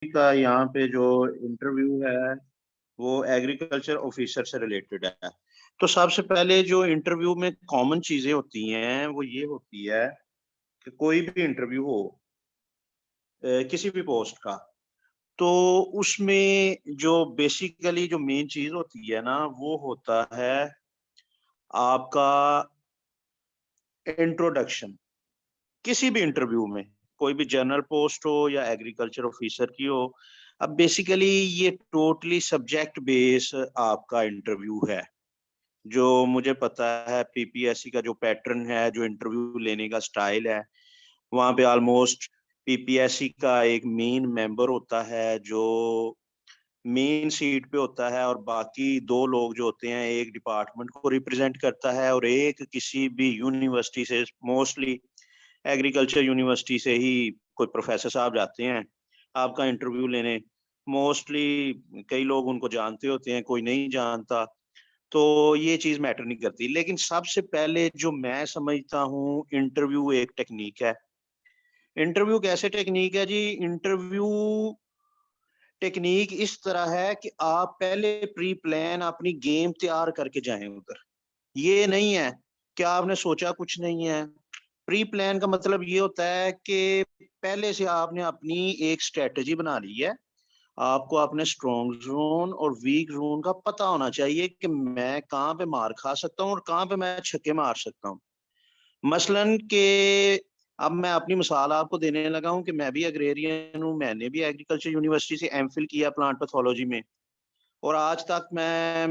का यहाँ पे जो इंटरव्यू है वो एग्रीकल्चर ऑफिसर से रिलेटेड है। तो सबसे पहले जो इंटरव्यू में कॉमन चीजें होती हैं वो ये होती है कि कोई भी इंटरव्यू हो किसी भी पोस्ट का, तो उसमें जो बेसिकली जो मेन चीज होती है ना वो होता है आपका इंट्रोडक्शन। किसी भी इंटरव्यू में, कोई भी जनरल पोस्ट हो या एग्रीकल्चर ऑफिसर की हो, अब बेसिकली ये टोटली सब्जेक्ट बेस आपका इंटरव्यू है। जो मुझे पता है पीपीएससी का जो पैटर्न है, जो इंटरव्यू लेने का स्टाइल है, वहां पे ऑलमोस्ट पीपीएससी का एक मेन मेंबर होता है जो मेन सीट पे होता है, और बाकी दो लोग जो होते हैं, एक डिपार्टमेंट को रिप्रेजेंट करता है और एक किसी भी यूनिवर्सिटी से, मोस्टली एग्रीकल्चर यूनिवर्सिटी से ही कोई प्रोफेसर साहब जाते हैं आपका इंटरव्यू लेने। मोस्टली कई लोग उनको जानते होते हैं, कोई नहीं जानता, तो ये चीज मैटर नहीं करती। लेकिन सबसे पहले जो मैं समझता हूँ, इंटरव्यू एक टेक्निक है। इंटरव्यू कैसे टेक्निक है जी? इंटरव्यू टेक्निक इस तरह है कि आप पहले प्री प्लान अपनी गेम तैयार करके जाएं उधर। ये नहीं है कि आपने सोचा कुछ नहीं है। प्री प्लान का मतलब ये होता है कि पहले से आपने अपनी एक स्ट्रेटजी बना ली है। आपको अपने स्ट्रॉन्ग जोन और वीक जोन का पता होना चाहिए कि मैं कहाँ पे मार खा सकता हूँ और कहाँ पे मैं छक्के मार सकता हूँ। मसलन के अब मैं अपनी मिसाल आपको देने लगा हूँ कि मैं भी एग्रेरियन हूँ, मैंने भी एग्रीकल्चर यूनिवर्सिटी से एमफिल किया प्लांट पैथोलॉजी में, और आज तक मैं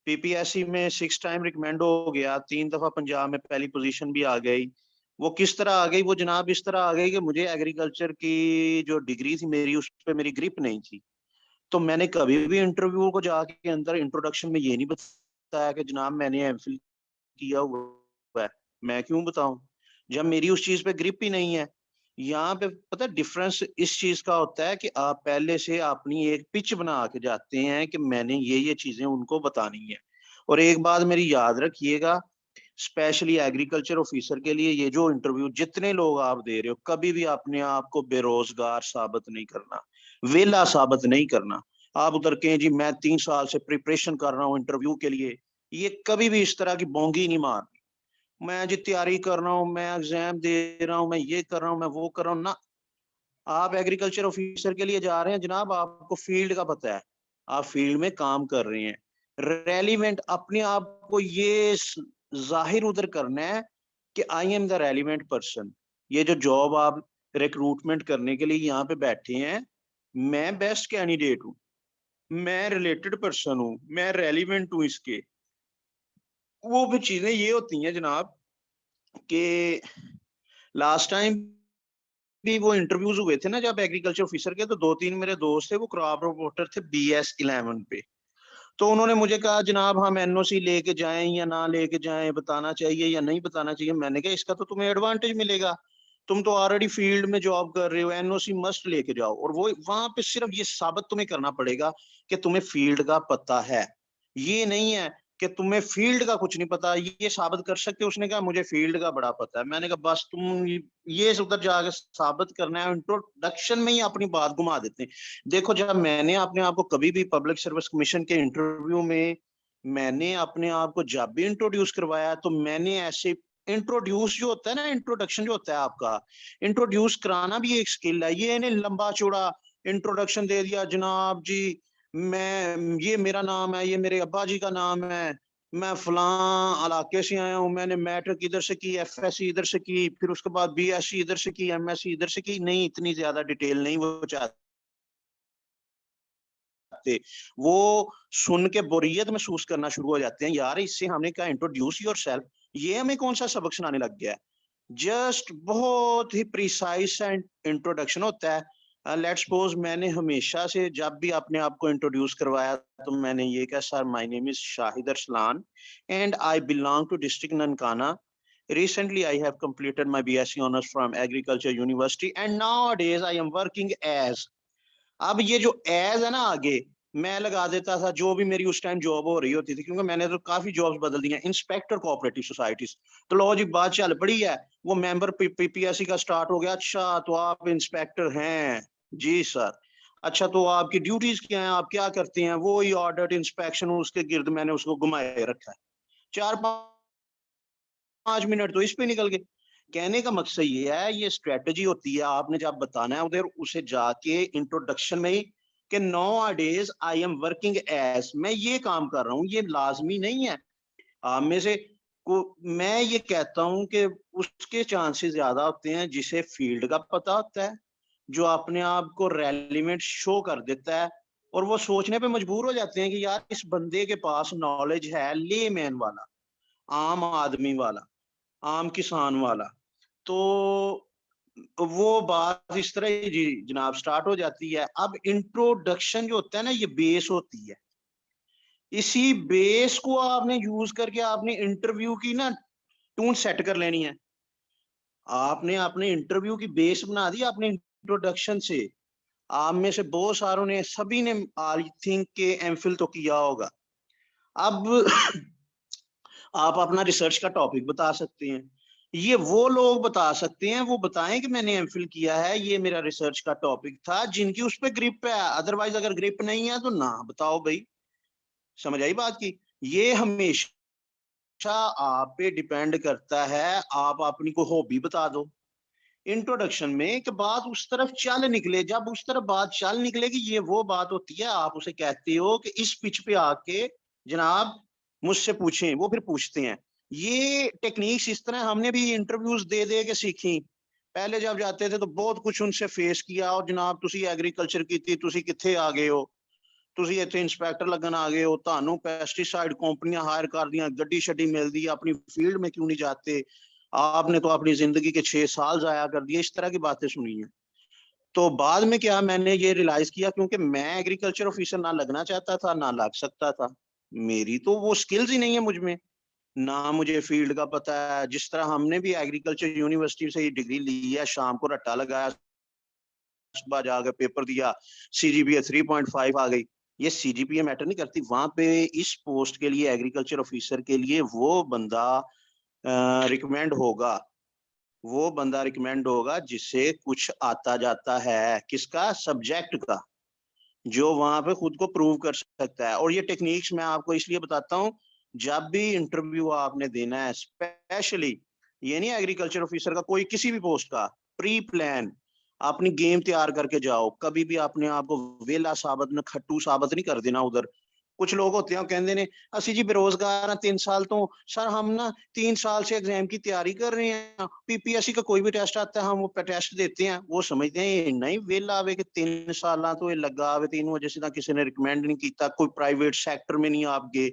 पीपीएससी में 6 टाइम रिकमेंड हो गया, 3 दफा पंजाब में पहली पोजीशन भी आ गई। वो किस तरह आ गई? वो जनाब इस तरह आ गई कि मुझे एग्रीकल्चर की जो डिग्री थी मेरी, उस पर मेरी ग्रिप नहीं थी। तो मैंने कभी भी इंटरव्यू को जाके अंदर इंट्रोडक्शन में ये नहीं बताया कि जनाब मैंने एमफिल किया हुआ है। मैं क्यों बताऊं जब मेरी उस चीज पे ग्रिप ही नहीं है? यहाँ पे पता डिफरेंस इस चीज का होता है कि आप पहले से अपनी एक पिच बना के जाते हैं कि मैंने ये चीजें उनको बतानी है। और एक बात मेरी याद रखिएगा, स्पेशली एग्रीकल्चर ऑफिसर के लिए ये जो इंटरव्यू जितने लोग आप दे रहे हो, कभी भी अपने आप को बेरोजगार साबित नहीं करना, वेला साबित नहीं करना। आप उधर कहें जी मैं 3 साल से प्रिपरेशन कर रहा हूँ इंटरव्यू के लिए, ये कभी भी इस तरह की बोंगी नहीं मारनी। मैं जी तैयारी कर रहा हूँ, मैं एग्जाम दे रहा हूँ, मैं ये कर रहा हूँ, मैं वो कर रहा हूँ ना। आप एग्रीकल्चर ऑफिसर के लिए जा रहे हैं जनाब, आपको फील्ड का पता है, आप फील्ड में काम कर रहे हैं। रेलिवेंट अपने आप को ये जाहिर उधर करना है कि I am the relevant person. ये जो जॉब आप रिक्रूटमेंट करने के लिए यहाँ पे बैठे हैं, मैं बेस्ट कैंडिडेट हूँ, मैं रिलेटेड पर्सन हूँ, मैं रेलिवेंट हूँ इसके। वो भी चीजें ये होती हैं जनाब कि लास्ट टाइम भी वो इंटरव्यूज हुए थे ना जब एग्रीकल्चर ऑफिसर के, तो 2-3 मेरे दोस्त थे, वो क्रॉप रिपोर्टर थे BS11 पे। तो उन्होंने मुझे कहा जनाब हम एनओसी लेके जाएं या ना लेके जाएं, बताना चाहिए या नहीं बताना चाहिए। मैंने कहा इसका तो तुम्हें एडवांटेज मिलेगा, तुम तो ऑलरेडी फील्ड में जॉब कर रहे हो, एनओसी मस्ट लेके जाओ। और वो वहां पे सिर्फ ये साबित तुम्हें करना पड़ेगा कि तुम्हें फील्ड का पता है। ये नहीं है कि तुम्हें फील्ड का कुछ नहीं पता, ये साबित कर सकते हो। उसने कहा मुझे फील्ड का बड़ा पता है। मैंने कहा बस तुम ये उधर जाके साबित करना है। इंट्रोडक्शन में ही अपनी बात घुमा देते हैं। देखो जब मैंने अपने आप को कभी भी पब्लिक सर्विस कमीशन के इंटरव्यू में, मैंने अपने आप को जब भी इंट्रोड्यूस करवाया, तो मैंने ऐसे इंट्रोड्यूस जो होता है ना, इंट्रोडक्शन जो होता है आपका, इंट्रोड्यूस कराना भी एक स्किल है। ये नहीं लंबा चौड़ा इंट्रोडक्शन दे दिया जनाब जी, मैं ये मेरा नाम है, ये मेरे अब्बा जी का नाम है, मैं फलां इलाके से आया हूँ, मैंने मैट्रिक इधर से की, एफएससी इधर से की, फिर उसके बाद बीएससी इधर से की, एमएससी इधर से की। नहीं, इतनी ज्यादा डिटेल नहीं वो चाहते। वो सुन के बोरियत महसूस करना शुरू हो जाते हैं, यार इससे हमने कहा इंट्रोड्यूस योरसेल्फ, ये हमें कौन सा सबक सुनाने लग गया है। जस्ट बहुत ही प्रिसाइज इंट्रोडक्शन होता है। लेट्स सपोज मैंने हमेशा से जब भी अपने आप को इंट्रोड्यूस करवाया, तो मैंने ये कहा sir my name is Shahid Arsalan and I belong to district Nankana. Recently, I have completed my BSc honors from Agriculture University, and nowadays I am working as। अब ये जो एज है ना आगे, मैं लगा देता था जो भी मेरी उस टाइम जॉब हो रही होती थी, क्योंकि मैंने तो काफी जॉब्स बदल दी हैं। इंस्पेक्टर कोऑपरेटिव सोसाइटीज, तो लो जी बात चल पड़ी है, वो मेंबर पीपीएससी का स्टार्ट हो गया। अच्छा तो आप इंस्पेक्टर हैं, जी सर। अच्छा, तो आपकी ड्यूटीज क्या हैं, आप क्या करते हैं? वो ही ऑडिट इंस्पेक्शन, उसके गिर्द मैंने उसको घुमाए रखा है। 4-5 मिनट तो इस पे निकल गए। कहने का मकसद ये है, ये स्ट्रेटजी होती है, आपने जब बताना है उधर उसे जाके इंट्रोडक्शन में ही कि no days I am working as, मैं ये काम कर रहा हूँ, ये लाजमी नहीं है। आप में से को मैं ये कहता हूँ कि उसके चांसेस ज्यादा होते हैं जिसे फील्ड का पता होता है, जो अपने आप को रेलिवेंट शो कर देता है, और वो सोचने पे मजबूर हो जाते हैं कि यार इस बंदे के पास नॉलेज है, लेमैन वाला, आम आदमी वाला, आम किसान वाला। तो वो बात इस तरह ही जी जनाब स्टार्ट हो जाती है। अब इंट्रोडक्शन जो होता है ना, ये बेस होती है। इसी बेस को आपने यूज करके आपने इंटरव्यू की ना टून सेट कर लेनी है। आपने अपने इंटरव्यू की बेस बना दी अपने इंट्रोडक्शन से। आप में से बहुत सारों ने, सभी ने आई थिंक के एमफिल तो किया होगा। अब आप अपना रिसर्च का टॉपिक बता सकते हैं। ये वो लोग बता सकते हैं, वो बताएं कि मैंने एमफिल किया है, ये मेरा रिसर्च का टॉपिक था, जिनकी उस पर ग्रिप है। अदरवाइज अगर ग्रिप नहीं है तो ना बताओ भाई। समझ आई बात की? ये हमेशा आप पे डिपेंड करता है। आप अपनी को हॉबी बता दो इंट्रोडक्शन में कि बात उस तरफ चल निकले। जब उस तरफ बात चल निकलेगी, ये वो बात होती है, आप उसे कहते हो कि इस पिच पे आके जनाब मुझसे पूछें। वो फिर पूछते हैं। ये टेक्निक्स इस तरह हमने भी इंटरव्यूज दे दे के सीखी। पहले जब जाते थे तो बहुत कुछ उनसे फेस किया, और जनाब तुसी एग्रीकल्चर की तुसी किथे आ गए हो, ਤੁਸੀਂ ਇੱਥੇ इंस्पेक्टर लगन आ गए हो, ਤੁਹਾਨੂੰ पेस्टिसाइड कंपनियां हायर कर दिया, गड्डी शड्डी मिल दी, अपनी फील्ड में क्यों नहीं जाते, आपने तो अपनी जिंदगी के 6 साल जाया कर दिए। इस तरह की बातें सुनी है। तो बाद में क्या मैंने ये रियलाइज किया, क्योंकि मैं एग्रीकल्चर ऑफिसर ना लगना चाहता था ना लग सकता था। मेरी तो वो स्किल्स ही नहीं है मुझ में, ना मुझे फील्ड का पता है। जिस तरह हमने भी एग्रीकल्चर यूनिवर्सिटी से डिग्री ली है, शाम को रट्टा लगाया, सुबह जाकर पेपर दिया, सीजीपीए 3.5 आ गई। ये सीजीपीए मैटर नहीं करती वहां पे। इस पोस्ट के लिए, एग्रीकल्चर ऑफिसर के लिए, वो बंदा रिकमेंड होगा, वो बंदा रिकमेंड होगा जिसे कुछ आता जाता है, किसका, सब्जेक्ट का, जो वहां पे खुद को प्रूव कर सकता है। और ये टेक्निक्स मैं आपको इसलिए बताता हूँ, जब भी इंटरव्यू आपने देना है, स्पेशली ये नहीं एग्रीकल्चर ऑफिसर का, कोई किसी भी पोस्ट का, प्री प्लान अपनी गेम तैयार करके जाओ। कभी भी अपने आप को वेला साबित न खट्टू साबित नहीं कर देना उधर। कुछ लोग होते हैं कहते ने ਅਸੀਂ जी बेरोजगार हैं 3 साल तो, सर हम ना 3 साल से एग्जाम की तैयारी कर रहे हैं, पीपीएससी का कोई भी टेस्ट आता है हम वो टेस्ट देते हैं। वो समझते हैं ये नहीं वेला आवे कि 3 साल तो ये लगा आवे, तीन वजह से ना किसी ने रिकमेंड नहीं किया, कोई प्राइवेट सेक्टर में नहीं आप गए।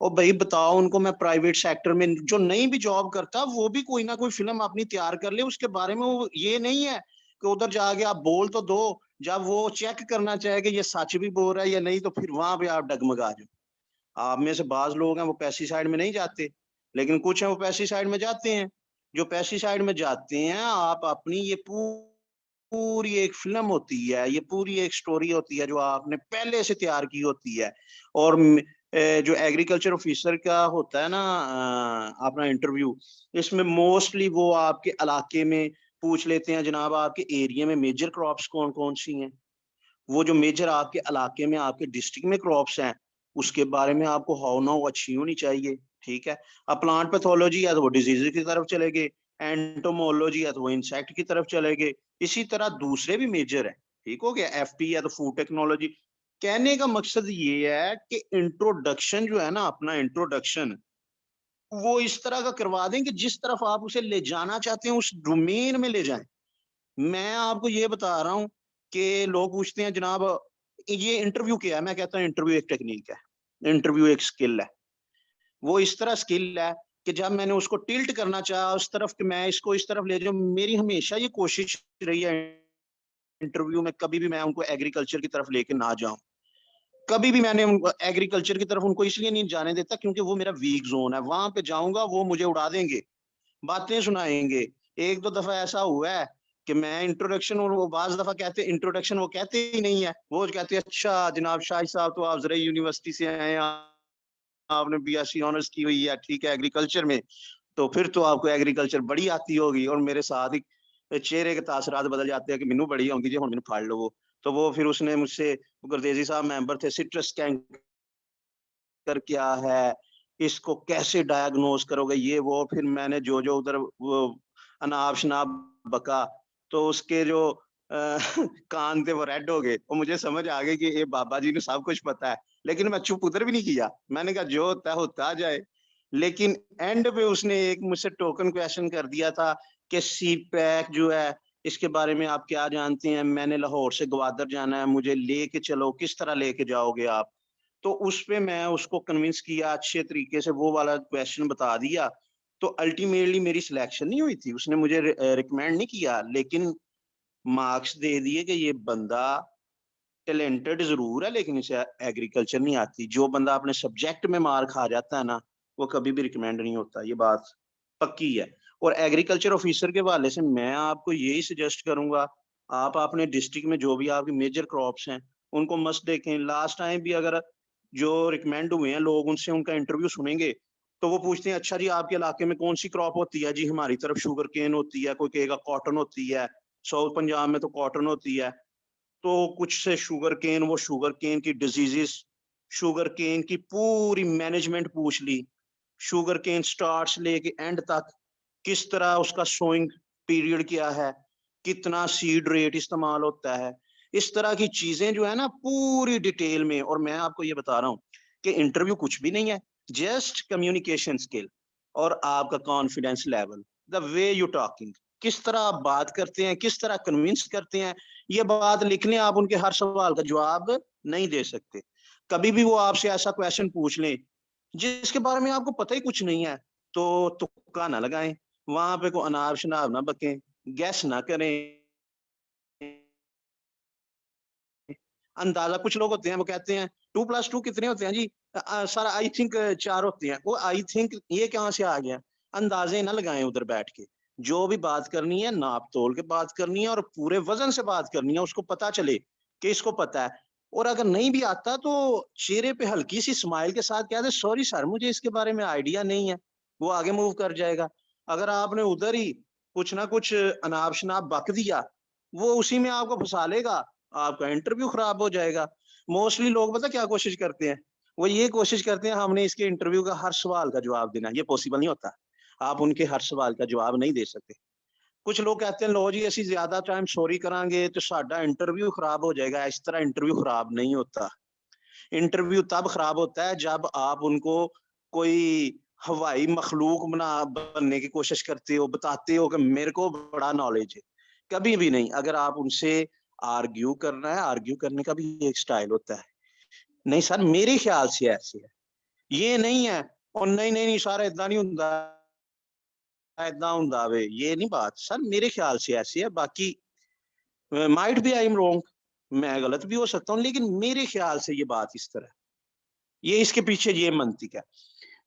और भाई बताओ उनको, मैं प्राइवेट सेक्टर में जो नहीं भी जॉब करता, वो भी कोई ना कोई फिल्म अपनी तैयार कर ले उसके बारे में। वो ये नहीं है कि उधर जाके आप बोल तो दो, जब वो चेक करना चाहे कि ये सच भी बोल रहा है या नहीं, तो फिर वहां पे आप डगमगा जाओ। आप में से बाज लोग हैं वो पेस्टिसाइड में नहीं जाते, लेकिन कुछ हैं वो पेस्टिसाइड में जाते हैं। जो पेस्टिसाइड में जाते हैं, आप अपनी ये पूरी एक फिल्म होती है, ये पूरी एक स्टोरी होती है जो आपने पहले से तैयार की होती है। और जो एग्रीकल्चर ऑफिसर का होता है ना अपना इंटरव्यू, इसमें मोस्टली वो आपके इलाके में पूछ लेते हैं, जनाब आपके एरिया में मेजर क्रॉप्स कौन कौन सी हैं। वो जो मेजर आपके इलाके में, आपके डिस्ट्रिक्ट में क्रॉप्स हैं, उसके बारे में आपको हाउ नाउ अच्छी होनी चाहिए। ठीक है। अब प्लांट पैथोलॉजी है तो वो डिजीज की तरफ चले गए, एंटोमोलॉजी है तो वो इंसेक्ट की तरफ चले गए। इसी तरह दूसरे भी मेजर है। ठीक हो गया। एफटी है तो फूड टेक्नोलॉजी। कहने का मकसद ये है कि इंट्रोडक्शन जो है ना, अपना इंट्रोडक्शन वो इस तरह का करवा दें कि जिस तरफ आप उसे ले जाना चाहते हैं उस डोमेन में ले जाएं। मैं आपको ये बता रहा हूँ कि लोग पूछते हैं जनाब ये इंटरव्यू क्या है, मैं कहता हूँ इंटरव्यू एक टेक्निक है, इंटरव्यू एक स्किल है। वो इस तरह स्किल है कि जब मैंने उसको टिल्ट करना चाहा उस तरफ कि मैं इसको इस तरफ ले जाऊं, मेरी हमेशा ये कोशिश रही है इंटरव्यू में, कभी भी मैं उनको एग्रीकल्चर की तरफ लेके ना जाऊं। कभी भी मैंने एग्रीकल्चर की तरफ उनको इसलिए नहीं जाने देता क्योंकि वो मेरा वीक जोन है। वहां पे जाऊंगा वो मुझे उड़ा देंगे, बातें सुनाएंगे। एक दो दफा ऐसा हुआ है कि मैं इंट्रोडक्शन, और वो बाज दफा कहते इंट्रोडक्शन वो कहते ही नहीं है। वो कहते हैं अच्छा जनाब शाहिद साहब तो आप जरा यूनिवर्सिटी से आए हैं, आपने बीएससी ऑनर्स की हुई है, ठीक है, एग्रीकल्चर में, तो फिर तो आपको एग्रीकल्चर बड़ी आती होगी। और मेरे साथ ही चेहरे के तासरात बदल जाते हैं कि मैनू बड़ी आउंदी जी, हुण मैनू फड़ लवो। तो वो फिर उसने मुझसे, गुरदेजी साहब मेंबर थे, सिट्रस कैंकर क्या है, इसको कैसे डायग्नोज करोगे, ये वो। फिर मैंने जो उधर वो अनाप शनाप बका, तो उसके जो कान थे वो रेड हो गए और मुझे समझ आ गई कि ये बाबा जी ने सब कुछ पता है। लेकिन मैं चुप उधर भी नहीं किया, मैंने कहा जो होता जाए। लेकिन एंड पे उसने एक मुझसे टोकन क्वेश्चन कर दिया था कि सी पैक जो है, इसके बारे में आप क्या जानते हैं? मैंने लाहौर से ग्वादर जाना है, मुझे लेके चलो, किस तरह लेके जाओगे आप? तो उस पे मैं उसको कन्विंस किया अच्छे तरीके से, वो वाला क्वेश्चन बता दिया। तो अल्टीमेटली मेरी सिलेक्शन नहीं हुई थी, उसने मुझे रिकमेंड नहीं किया, लेकिन मार्क्स दे दिए कि ये बंदा टैलेंटेड ज़रूर है लेकिन इसे एग्रीकल्चर नहीं आती। जो बंदा अपने सब्जेक्ट में मार खा जाता है ना, वो कभी भी रिकमेंड नहीं होता, ये बात पक्की है। और एग्रीकल्चर ऑफिसर के हवाले से मैं आपको यही सजेस्ट करूँगा, आप अपने डिस्ट्रिक्ट में जो भी आपकी मेजर क्रॉप्स हैं, उनको मस्ट देखें। लास्ट टाइम भी अगर जो रिकमेंड हुए हैं लोग, उनसे उनका इंटरव्यू सुनेंगे, तो वो पूछते हैं, अच्छा जी आपके इलाके में कौन-सी क्रॉप होती है? जी हमारी तरफ शुगर केन होती है, कोई कहेगा कॉटन होती है, साउथ पंजाब में तो कॉटन होती है। तो कुछ से शुगर केन, वो शुगर केन की डिजीजेस, शुगर केन की पूरी मैनेजमेंट पूछ ली, शुगर केन स्टार्ट से लेके एंड तक, किस तरह उसका सोइंग पीरियड क्या है, कितना सीड रेट इस्तेमाल होता है, इस तरह की चीजें जो है ना पूरी डिटेल में। और मैं आपको ये बता रहा हूँ कि इंटरव्यू कुछ भी नहीं है, जस्ट कम्युनिकेशन स्किल और आपका confidence level, the way you talking, किस तरह आप बात करते हैं, किस तरह कन्विंस करते हैं। ये बात लिख लें, आप उनके हर सवाल का जवाब नहीं दे सकते। कभी भी वो आपसे ऐसा क्वेश्चन पूछ लें जिसके बारे में आपको पता ही कुछ नहीं है, तो तुक्का ना लगाएं, वहां पे कोई अनाप शनाप ना बकें, गैस ना करें। अंदाजा, कुछ लोग होते हैं वो कहते हैं 2+2 कितने होते हैं जी? सर आई थिंक 4 होते हैं। वो आई थिंक ये कहाँ से आ गया? अंदाजे ना लगाएं उधर बैठ के। जो भी बात करनी है नाप तोल के बात करनी है और पूरे वजन से बात करनी है, उसको पता चले कि इसको पता है। और अगर नहीं भी आता तो चेहरे पे हल्की सी स्माइल के साथ कह दे, सॉरी सर मुझे इसके बारे में आइडिया नहीं है, वो आगे मूव कर जाएगा। अगर आपने उधर ही कुछ ना कुछ अनाप शनाप बक दिया, वो उसी में आपको फंसा लेगा, आपका इंटरव्यू खराब हो जाएगा। मोस्टली लोग पता क्या कोशिश करते हैं? वो ये कोशिश करते हैं हमने इसके इंटरव्यू का हर सवाल का जवाब देना है, ये पॉसिबल नहीं होता। आप उनके हर सवाल का जवाब नहीं दे सकते। कुछ लोग कहते हैं लो जी ਅਸੀਂ ज्यादा टाइम सॉरी करांगे तो साडा इंटरव्यू खराब हो जाएगा। इस तरह इंटरव्यू खराब नहीं होता। इंटरव्यू तब खराब होता है जब आप उनको कोई हवाई मखलूक बना बनने की कोशिश करते हो, बताते हो कि मेरे को बड़ा नॉलेज है। कभी भी नहीं। अगर आप उनसे आर्ग्यू करना है, आर्ग्यू करने का भी एक स्टाइल होता है। नहीं सर मेरे ख्याल से ऐसे है, ये नहीं है। और नहीं नहीं नहीं सर इतना नहीं हुंदा, इतना हुंदा वे, ये नहीं बात। सर मेरे ख्याल से ऐसे है, बाकी might be I am wrong, मैं गलत भी हो सकता हूँ, लेकिन मेरे ख्याल से ये बात इस तरह है। ये इसके पीछे ये मंतिक है।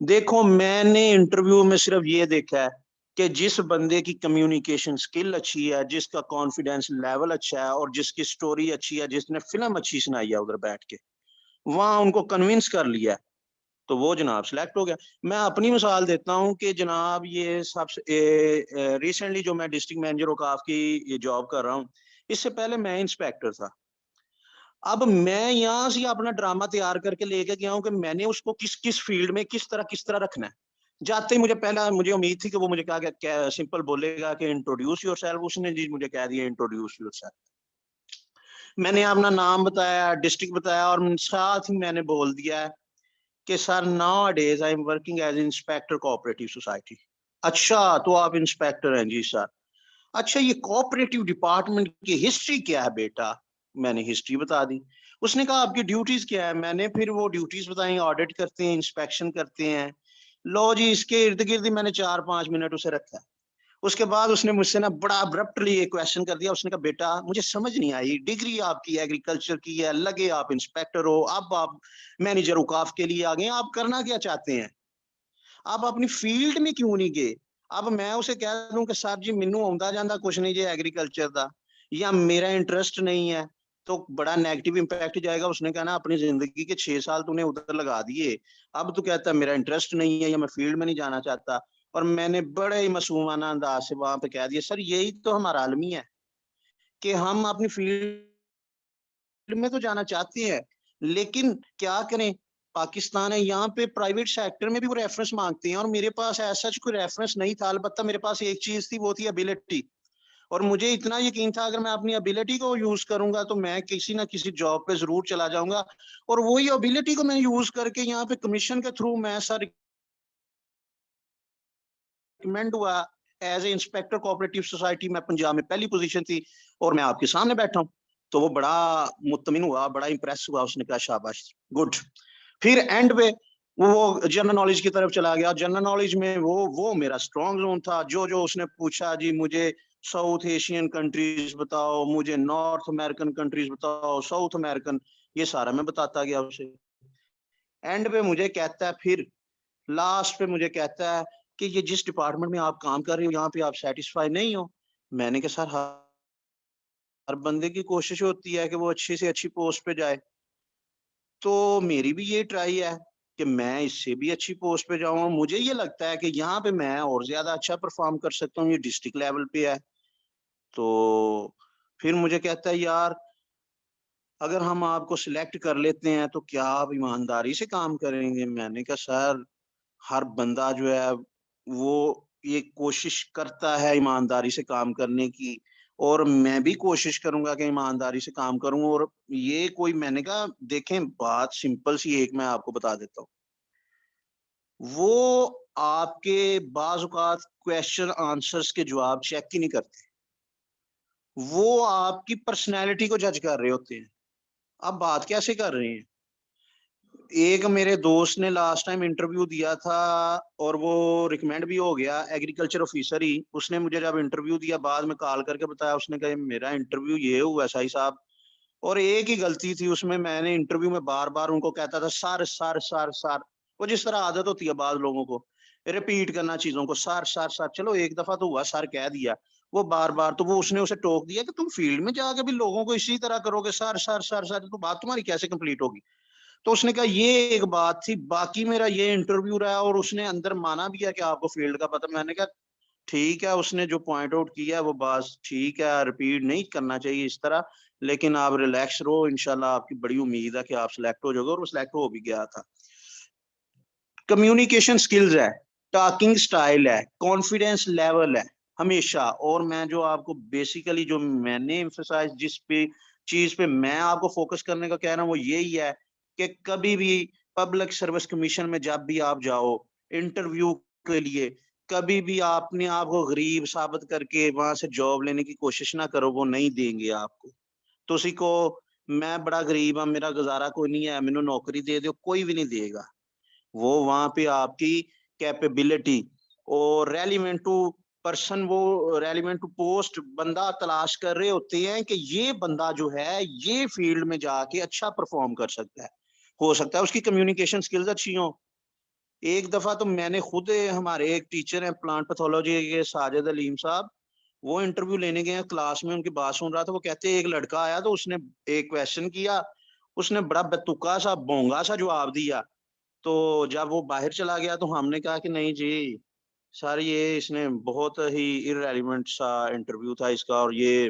देखो मैंने इंटरव्यू में सिर्फ ये देखा है कि जिस बंदे की कम्युनिकेशन स्किल अच्छी है, जिसका कॉन्फिडेंस लेवल अच्छा है और जिसकी स्टोरी अच्छी है, जिसने फिल्म अच्छी सुनाई है उधर बैठ के, वहां उनको कन्विंस कर लिया, तो वो जनाब सिलेक्ट हो गया। मैं अपनी मिसाल देता हूँ कि जनाब ये सबसे रिसेंटली जो मैं डिस्ट्रिक्ट मैनेजर औकाफ की ये जॉब कर रहा हूँ, इससे पहले मैं इंस्पेक्टर था। अब मैं यहाँ से अपना ड्रामा तैयार करके लेके गया हूँ कि मैंने उसको किस किस फील्ड में किस तरह रखना है। जाते ही मुझे पहला मुझे उम्मीद थी कि वो मुझे क्या सिंपल बोलेगा कि इंट्रोड्यूस योरसेल्फ। उसने जी मुझे कह दिया इंट्रोड्यूस योरसेल्फ। मैंने अपना नाम बताया, डिस्ट्रिक्ट बताया और साथ ही मैंने बोल दिया कि sir now days I am working as inspector cooperative society. अच्छा तो आप इंस्पेक्टर हैं जी सर। अच्छा ये कोऑपरेटिव डिपार्टमेंट की हिस्ट्री क्या है बेटा? मैंने हिस्ट्री बता दी। उसने कहा आपकी ड्यूटीज क्या है? मैंने फिर वो ड्यूटीज बताई, ऑडिट करते हैं, इंस्पेक्शन करते हैं। लो जी इसके इर्द गिर्द मैंने 4-5 मिनट उसे रखा। उसके बाद उसने मुझसे ना बड़ा अब्रप्टली एक क्वेश्चन कर दिया। उसने कहा बेटा मुझे समझ नहीं आई, डिग्री आपकी एग्रीकल्चर की है, लगे आप इंस्पेक्टर हो, अब आप मैनेजर औकाफ के लिए आ गए, आप करना क्या चाहते हैं? आप अपनी फील्ड में क्यों नहीं गए? अब मैं उसे कह दूं कि सर जी मैनू आउंदा जांदा कुछ नहीं जे एग्रीकल्चर दा, या मेरा इंटरेस्ट नहीं है, तो बड़ा नेगेटिव इंपैक्ट जाएगा। उसने कहना अपनी जिंदगी के 6 साल तूने उधर लगा दिए, अब तू कहता है मेरा इंटरेस्ट नहीं है या मैं फील्ड में नहीं जाना चाहता। और मैंने बड़े ही मासूमाना अंदाज से वहां पे कह दिया, सर यही तो हमारा आलमी है कि हम अपनी फील्ड में तो जाना चाहते हैं, लेकिन क्या करें, पाकिस्तान है, यहाँ पे प्राइवेट सेक्टर में भी वो रेफरेंस मांगते हैं, और मेरे पास ऐसा कोई रेफरेंस नहीं था। अलबत्ता मेरे पास एक चीज थी, वो थी एबिलिटी, और मुझे इतना यकीन था अगर मैं अपनी एबिलिटी को यूज करूंगा तो मैं किसी ना किसी जॉब पे जरूर चला जाऊंगा। और वही एबिलिटी को मैं यूज करके यहाँ पे कमीशन के थ्रू मैं सर रिकमेंड हुआ as a inspector cooperative society में, पंजाब में पहली पोजीशन थी, और मैं आपके सामने बैठा हूँ। तो वो बड़ा मुतमिन हुआ, बड़ा इंप्रेस हुआ, उसने कहा शाबाश, गुड। फिर एंड पे वो जनरल नॉलेज की तरफ चला गया। जनरल नॉलेज में वो मेरा स्ट्रॉन्ग जोन था। जो जो उसने पूछा, जी मुझे साउथ एशियन कंट्रीज बताओ, मुझे नॉर्थ अमेरिकन कंट्रीज बताओ, साउथ अमेरिकन, ये सारा मैं बताता गया उसे। एंड पे मुझे कहता है, फिर लास्ट पे मुझे कहता है कि ये जिस डिपार्टमेंट में आप काम कर रहे हो यहाँ पे आप सेटिस्फाई नहीं हो। मैंने कहा सर हर बंदे की कोशिश होती है कि वो अच्छी से अच्छी पोस्ट पे जाए, तो मेरी भी ये ट्राई है कि मैं इससे भी अच्छी पोस्ट पे जाऊँ। मुझे ये लगता है कि यहाँ पे मैं और ज्यादा अच्छा परफॉर्म कर सकता हूँ, ये डिस्ट्रिक्ट लेवल पे है। तो फिर मुझे कहता है, यार अगर हम आपको सिलेक्ट कर लेते हैं तो क्या आप ईमानदारी से काम करेंगे? मैंने कहा सर हर बंदा जो है वो ये कोशिश करता है ईमानदारी से काम करने की, और मैं भी कोशिश करूंगा कि ईमानदारी से काम करूं। और ये कोई, मैंने कहा देखें बात सिंपल सी एक मैं आपको बता देता हूँ, वो आपके बाज़ औक़ात क्वेश्चन आंसर्स के जवाब चेक ही नहीं करते, वो आपकी पर्सनैलिटी को जज कर रहे होते हैं। आप बात कैसे कर रहे हैं? एक मेरे दोस्त ने लास्ट टाइम इंटरव्यू दिया था और वो रिकमेंड भी हो गया, एग्रीकल्चर ऑफिसर ही। उसने मुझे जब इंटरव्यू दिया बाद में कॉल करके बताया, उसने कहा मेरा इंटरव्यू ये हुआ शाही साहब, और एक ही गलती थी उसमें, मैंने इंटरव्यू में बार बार उनको कहता था सर सर सर सर। वो जिस तरह आदत होती है बाद लोगों को रिपीट करना चीजों को, सर सर सर, चलो एक दफा तो हुआ सर कह दिया, वो बार बार तो वो उसने उसे टोक दिया कि तुम फील्ड में जाके भी लोगों को इसी तरह करोगे सर सर सर सर, तो बात तुम्हारी कैसे कंप्लीट होगी? तो उसने कहा ये एक बात थी, बाकी मेरा ये इंटरव्यू रहा। और उसने अंदर माना भी है कि आपको फील्ड का पता। मैंने कहा ठीक है, उसने जो पॉइंट आउट किया है वो बात ठीक है, रिपीट नहीं करना चाहिए इस तरह, लेकिन आप रिलैक्स रहो, इंशाल्लाह आपकी बड़ी उम्मीद है कि आप सिलेक्ट हो जाओगे। और वो सिलेक्ट हो भी गया था। कम्युनिकेशन स्किल्स है, टॉकिंग स्टाइल है, कॉन्फिडेंस लेवल है हमेशा। और मैं जो आपको बेसिकली जो मैंने एम्फसाइज जिस पे चीज पे मैं आपको फोकस करने का कह रहा हूँ वो यही है कि कभी भी पब्लिक सर्विस कमीशन में जब भी आप जाओ इंटरव्यू के लिए, कभी भी आपने आपको गरीब साबित करके वहां से जॉब लेने की कोशिश ना करो, वो नहीं देंगे आपको। तो उसी को मैं बड़ा गरीब हाँ, मेरा गुजारा कोई नहीं है, मैंने नौकरी दे दो, कोई भी नहीं देगा। वो वहां पे आपकी कैपेबिलिटी और रेलिवेंट टू पर्सन, वो रेलिवेंट टू पोस्ट बंदा तलाश कर रहे होते हैं कि ये बंदा जो है ये फील्ड में जाके अच्छा परफॉर्म कर सकता है। हो सकता है उसकी कम्युनिकेशन स्किल्स अच्छी हो। एक दफा तो मैंने खुद, हमारे एक टीचर हैं प्लांट पैथोलॉजी के साजिद अलीम साहब, वो इंटरव्यू लेने गए हैं, क्लास में उनकी बात सुन रहा था। वो कहते एक लड़का आया तो उसने एक क्वेश्चन किया, उसने बड़ा बेतुका सा बोंगा सा जवाब दिया। तो जब वो बाहर चला गया तो हमने कहा कि नहीं जी सर, ये इसने बहुत ही इररेलेवेंट सा इंटरव्यू था इसका। और ये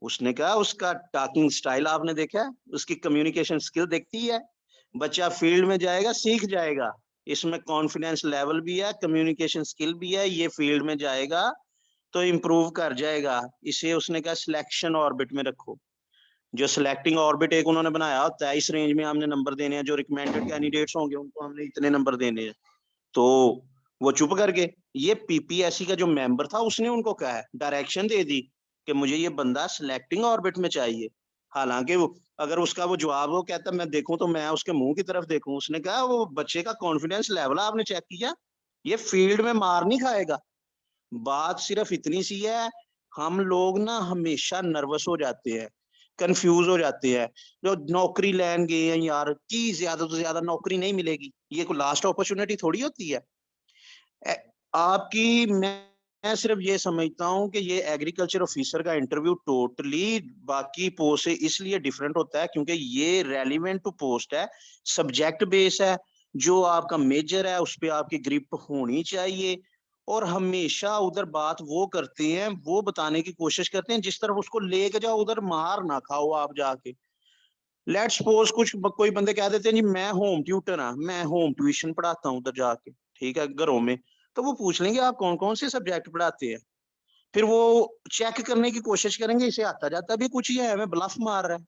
उसने कहा उसका टॉकिंग स्टाइल आपने देखा है, उसकी कम्युनिकेशन स्किल देखती है। बच्चा फील्ड में जाएगा सीख जाएगा, इसमें कॉन्फिडेंस लेवल भी है, कम्युनिकेशन स्किल भी है, ये फील्ड में जाएगा तो इम्प्रूव कर जाएगा। इसे उसने कहा सिलेक्शन ऑर्बिट में रखो। जो सिलेक्टिंग ऑर्बिट एक उन्होंने बनाया होता है, इस रेंज में हमने नंबर देने हैं, जो रिकमेंडेड कैंडिडेट्स होंगे उनको हमने इतने नंबर देने हैं। तो वो चुप कर गए। ये पीपीएससी का जो मेंबर था उसने उनको कहा है, डायरेक्शन दे दी कि मुझे ये बंदा सिलेक्टिंग ऑर्बिट में चाहिए। हालांकि वो अगर उसका वो जवाब वो कहता मैं देखूं तो मैं उसके मुंह की तरफ देखूं। उसने कहा वो बच्चे का कॉन्फिडेंस लेवल आपने चेक किया, ये फील्ड में मार नहीं खाएगा। बात सिर्फ इतनी सी है, हम लोग ना हमेशा नर्वस हो जाते हैं, कंफ्यूज हो जाते हैं। जो नौकरी लैन गए हैं यार की ज्यादा तो ज्यादा नौकरी नहीं मिलेगी, ये कोई लास्ट अपॉर्चुनिटी थोड़ी होती है। आपकी मैं सिर्फ ये समझता हूँ कि ये एग्रीकल्चर ऑफिसर का इंटरव्यू टोटली बाकी पोस्ट से इसलिए डिफरेंट होता है क्योंकि ये रेलिवेंट टू पोस्ट है, सब्जेक्ट बेस है, जो आपका मेजर है उस पर आपकी ग्रिप होनी चाहिए, और हमेशा उधर बात वो करते हैं, वो बताने की कोशिश करते हैं जिस तरफ उसको लेके जाओ उधर मार ना खाओ आप जाके। लेट्स सपोज कुछ कोई बंदे कह देते हैं जी मैं होम ट्यूटर हाँ, मैं होम ट्यूशन पढ़ाता हूँ उधर जाके, ठीक है, घरों में। तो वो पूछ लेंगे आप कौन कौन से सब्जेक्ट पढ़ाते हैं, फिर वो चेक करने की कोशिश करेंगे इसे आता जाता भी कुछ ही है, हमें ब्लफ मार रहा है।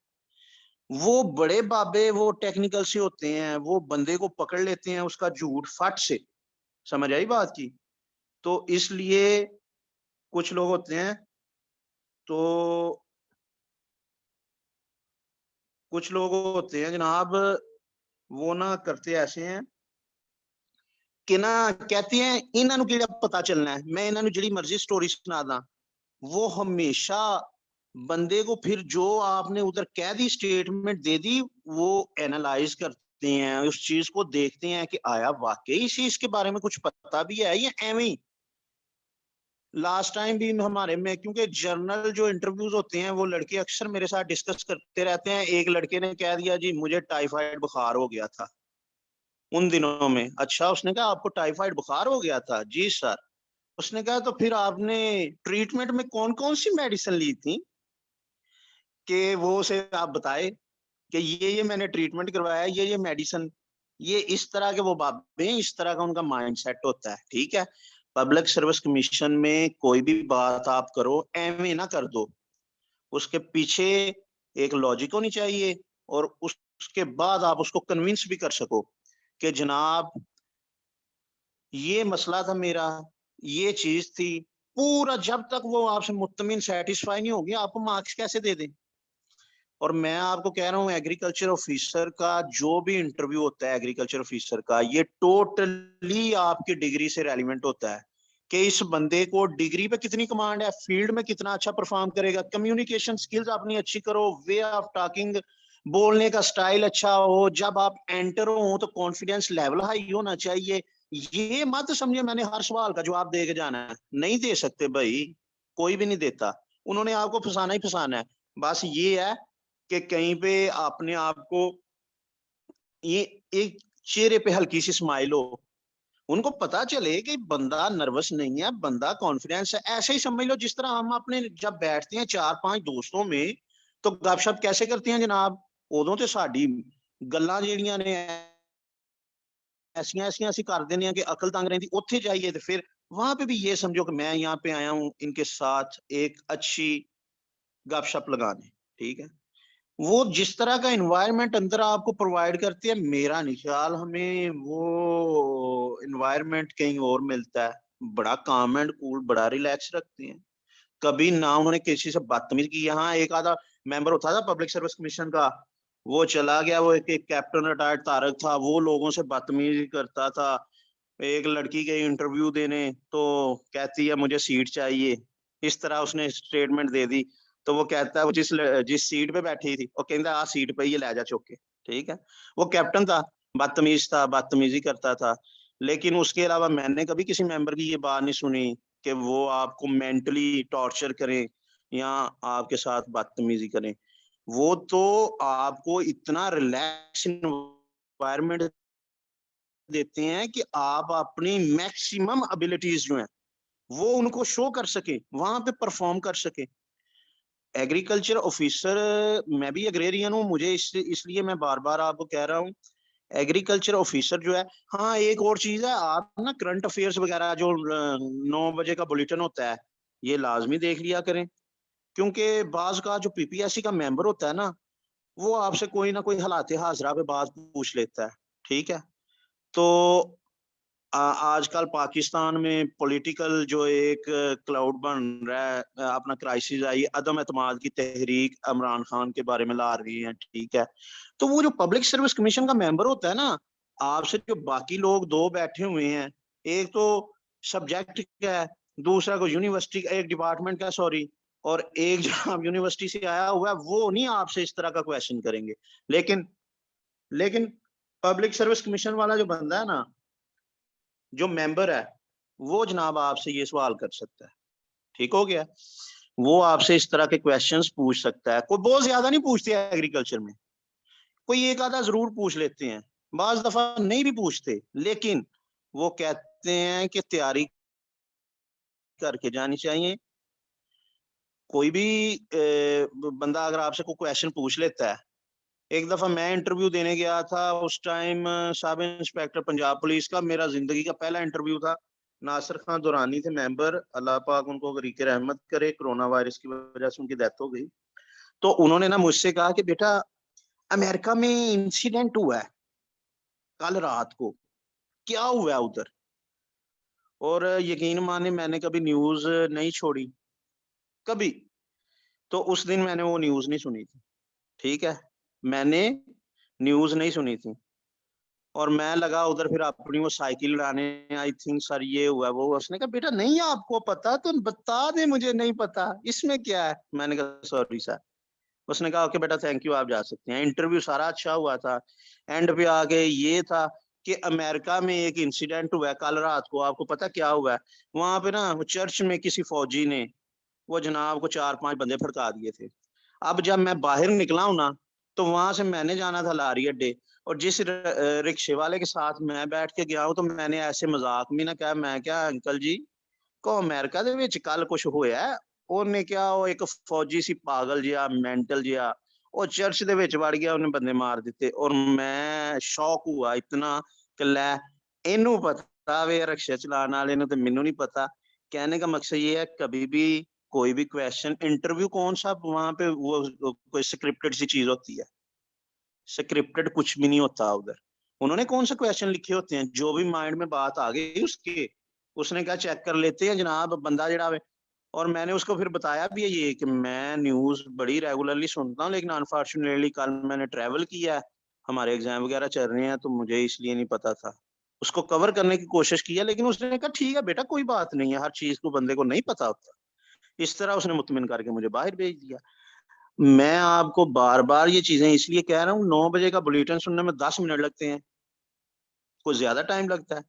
वो बड़े बाबे वो टेक्निकल से होते हैं, वो बंदे को पकड़ लेते हैं उसका झूठ फट से। समझ आई बात की? तो इसलिए कुछ लोग होते हैं, तो कुछ लोग होते हैं जनाब, वो ना करते ऐसे हैं कि ना कहते हैं इन्हों की पता चलना है, मैं इन्हों जिहड़ी मर्जी स्टोरी सुना दा। वो हमेशा बंदे को फिर जो आपने उधर कह दी स्टेटमेंट दे दी, वो एनालाइज करते हैं उस चीज को, देखते हैं कि आया वाकई इसी इसके बारे में कुछ पता भी है या एवं ही। लास्ट टाइम भी हमारे में, क्योंकि जर्नल जो इंटरव्यूज होते हैं वो लड़के अक्सर मेरे साथ डिस्कस करते रहते हैं। एक लड़के ने कह दिया जी मुझे टाइफाइड बुखार हो गया था उन दिनों में। अच्छा, उसने कहा आपको टाइफाइड बुखार हो गया था? जी सर। उसने कहा तो फिर आपने ट्रीटमेंट में कौन कौन सी मेडिसिन ली थी, कि वो उसे आप बताए कि ये मैंने ट्रीटमेंट करवाया, ये मेडिसिन। ये इस तरह के वो बाबे, इस तरह का उनका माइंड सेट होता है, ठीक है। पब्लिक सर्विस कमीशन में कोई भी बात आप करो एवं ना कर दो, उसके पीछे एक लॉजिक होनी चाहिए, और उसके बाद आप उसको कन्विंस भी कर सको कि जनाब ये मसला था मेरा, ये चीज थी। पूरा जब तक वो आपसे मुतमिन सेटिस्फाई नहीं होगी, आपको मार्क्स कैसे दे दें? और मैं आपको कह रहा हूँ एग्रीकल्चर ऑफिसर का जो भी इंटरव्यू होता है एग्रीकल्चर ऑफिसर का, ये टोटली आपकी डिग्री से रेलिवेंट होता है कि इस बंदे को डिग्री पे कितनी कमांड है, फील्ड में कितना अच्छा परफॉर्म करेगा, कम्युनिकेशन स्किल्स अपनी अच्छी करो, वे ऑफ टॉकिंग, बोलने का स्टाइल अच्छा हो, जब आप एंटर हो तो कॉन्फिडेंस लेवल हाई होना चाहिए। ये मत समझे मैंने हर सवाल का जवाब दे के जाना है, नहीं दे सकते भाई, कोई भी नहीं देता। उन्होंने आपको फंसाना ही फंसाना है। बस ये है कि कहीं पे अपने आप को ये एक चेहरे पे हल्की सी स्माइल हो, उनको पता चले कि बंदा नर्वस नहीं है, बंदा कॉन्फिडेंस है। ऐसे ही समझ लो जिस तरह हम अपने जब बैठते हैं चार पांच दोस्तों में तो गपशप कैसे करते हैं जनाब, उदों तो साडी गल्लां ਜਿਹੜੀਆਂ ने ऐसियां ऐसियां ਅਸੀਂ कर देने कि अकल तंग रहती। उत्थे जाइए तो फिर वहां पे भी ये समझो कि मैं यहाँ पे आया हूँ इनके साथ एक अच्छी गपशप लगाने, ठीक है। वो जिस तरह का एनवायरनमेंट अंदर आपको प्रोवाइड करती है, मेरा नहीं ख्याल हमें वो एनवायरनमेंट कहीं और मिलता है। बड़ा काम एंड कूल, बड़ा रिलैक्स रखते हैं, कभी ना उन्होंने किसी से बदतमीज की। यहाँ एक आधा मेंबर होता था पब्लिक सर्विस कमीशन का, वो चला गया, वो एक कैप्टन रिटायर्ड तारक था, वो लोगों से बदतमीजी करता था। एक लड़की के इंटरव्यू देने तो कहती है मुझे सीट चाहिए, इस तरह उसने स्टेटमेंट दे दी। तो वो कहता है वो जिस सीट पे बैठी थी वो कहता आ सीट पे ये ले जा चुक के, ठीक है। वो कैप्टन था, बदतमीज था, बदतमीजी करता था। लेकिन उसके अलावा मैंने कभी किसी मेंबर की ये बात नहीं सुनी कि वो आपको मेंटली टॉर्चर करें या आपके साथ बदतमीजी करें। वो तो आपको इतना रिलैक्स एनवायरनमेंट देते हैं कि आप अपनी मैक्सिमम एबिलिटीज जो हैं वो उनको शो कर सके, वहां पे परफॉर्म कर सके। एग्रीकल्चर ऑफिसर, मैं भी एग्रेरियन हूँ, मुझे इसलिए मैं बार बार आपको कह रहा हूँ एग्रीकल्चर ऑफिसर जो है। हाँ, एक और चीज है, आप ना करंट अफेयर्स वगैरह जो 9 बजे का बुलेटिन होता है ये लाजमी देख लिया करें, क्योंकि बाज का जो पीपीएससी का मेंबर होता है ना, वो आपसे कोई ना कोई हालात हाजरा पे बात पूछ लेता है, ठीक है। तो आजकल पाकिस्तान में पॉलिटिकल जो एक क्लाउड बन रहा है, अपना क्राइसिस आई, अदम एतमाद की तहरीक इमरान खान के बारे में ला रही है, ठीक है। तो वो जो पब्लिक सर्विस कमीशन का मेंबर होता है ना, आपसे जो बाकी लोग दो बैठे हुए हैं, एक तो सब्जेक्ट का है, दूसरा को यूनिवर्सिटी एक डिपार्टमेंट का, सॉरी, और एक जो यूनिवर्सिटी से आया हुआ है, वो नहीं आपसे इस तरह का क्वेश्चन करेंगे। लेकिन लेकिन पब्लिक सर्विस कमीशन वाला जो बंदा है ना, जो मेंबर है, वो जनाब आपसे ये सवाल कर सकता है, ठीक हो गया। वो आपसे इस तरह के क्वेश्चंस पूछ सकता है। कोई बहुत ज्यादा नहीं पूछते एग्रीकल्चर में, कोई एक आधा जरूर पूछ लेते हैं, बाज दफा नहीं भी पूछते, लेकिन वो कहते हैं कि तैयारी करके जानी चाहिए। कोई भी बंदा अगर आपसे कोई क्वेश्चन पूछ लेता है, एक दफा मैं इंटरव्यू देने गया था, उस time sub inspector Punjab police का मेरा जिंदगी का पहला इंटरव्यू था। नासिर खान दुरानी थे मेंबर, अल्लाह पाक उनको गरीक रहमत करे, कोरोना वायरस की वजह से उनकी डेथ हो गई। तो उन्होंने ना मुझसे कहा कि बेटा अमेरिका में इंसिडेंट हुआ है कल रात को, क्या हुआ है उधर। और यकीन माने मैंने कभी न्यूज नहीं छोड़ी, कभी। तो उस दिन मैंने वो न्यूज नहीं सुनी थी, ठीक है, मैंने न्यूज नहीं सुनी थी। और मैं लगा उधर फिर अपनी वो साइकिल उड़ाने, आई थिंक सर ये हुआ वो। उसने कहा बेटा नहीं आपको पता तो बता दे, मुझे नहीं पता, इसमें क्या है। मैंने कहा सॉरी सर। उसने कहा ओके बेटा थैंक यू, आप जा सकते हैं। इंटरव्यू सारा अच्छा हुआ था। एंड पे आगे ये था कि अमेरिका में एक इंसिडेंट हुआ है कल रात को। आपको पता क्या हुआ है? वहां पे ना चर्च में किसी फौजी ने वो जनाब को 4-5 बंदे फड़का दिए थे। अब जब मैं बाहर निकला हूं ना, तो वहां से मैंने जाना था लारी अड्डे, और जिस रिक्शे वाले के साथ मैं बैठ के गया हूं, तो मैंने ऐसे मजाक में ना कहा, मैं क्या अंकल जी को अमेरिका ਦੇ ਵਿੱਚ ਕੱਲ ਕੁਝ ਹੋਇਆ। ਉਹਨੇ ਕਿਹਾ ਉਹ ਇੱਕ ਫੌਜੀ ਸੀ ਪਾਗਲ ਜਿਹਾ, ਮੈਂਟਲ ਜਿਹਾ, ਉਹ ਚਰਚ ਦੇ ਵਿੱਚ ਵੜ ਗਿਆ, ਉਹਨੇ ਬੰਦੇ ਮਾਰ ਦਿੱਤੇ। ਔਰ ਮੈਂ ਸ਼ੌਕ हुआ इतना कि ਲੈ ਇਹਨੂੰ पता वे रिक्शा चलाने वाले ਨੂੰ, ਤੇ ਮੈਨੂੰ नहीं पता। कहने का मकसद ये है कभी भी कोई भी क्वेश्चन इंटरव्यू कौन सा वहां पे वो कोई स्क्रिप्टेड सी चीज होती है? स्क्रिप्टेड कुछ भी नहीं होता उधर। उन्होंने कौन सा क्वेश्चन लिखे होते हैं, जो भी माइंड में बात आ गई उसके, उसने कहा चेक कर लेते हैं जनाब बंदा जड़ा। और मैंने उसको फिर बताया भी है ये कि मैं न्यूज बड़ी रेगुलरली सुनता हूँ, लेकिन अनफॉर्चुनेटली कल मैंने ट्रैवल किया है, हमारे एग्जाम वगैरह चल रहे हैं, तो मुझे इसलिए नहीं पता था। उसको कवर करने की कोशिश किया, लेकिन उसने कहा ठीक है बेटा कोई बात नहीं है, हर चीज को बंदे को नहीं पता होता। इस तरह उसने मुतमिन करके मुझे बाहर भेज दिया। मैं आपको बार बार ये चीजें इसलिए कह रहा हूँ, 9 बजे का बुलेटिन सुनने में 10 मिनट लगते हैं, कुछ ज्यादा टाइम लगता है।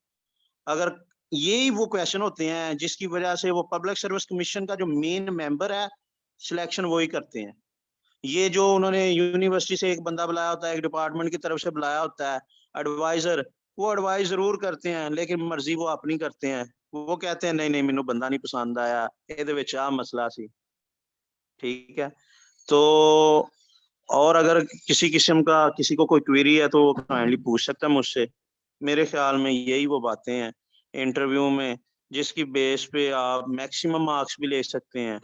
अगर यही वो क्वेश्चन होते हैं जिसकी वजह से वो पब्लिक सर्विस कमीशन का जो मेन मेंबर है, सिलेक्शन वही करते हैं। ये जो उन्होंने यूनिवर्सिटी से एक बंदा बुलाया होता है, एक डिपार्टमेंट की तरफ से बुलाया होता है एडवाइजर, वो एडवाइस जरूर करते हैं, लेकिन मर्जी वो अपनी करते हैं। वो कहते हैं नहीं नहीं मैनू बंदा नहीं पसंद आया, ਇਹਦੇ ਵਿੱਚ ਆ मसला सी, ठीक है। तो और अगर किसी किस्म का किसी को कोई क्वेरी है तो वो काइंडली पूछ सकता है मुझसे। मेरे ख्याल में यही वो बातें हैं इंटरव्यू में जिसकी बेस पे आप मैक्सिमम मार्क्स भी ले सकते हैं।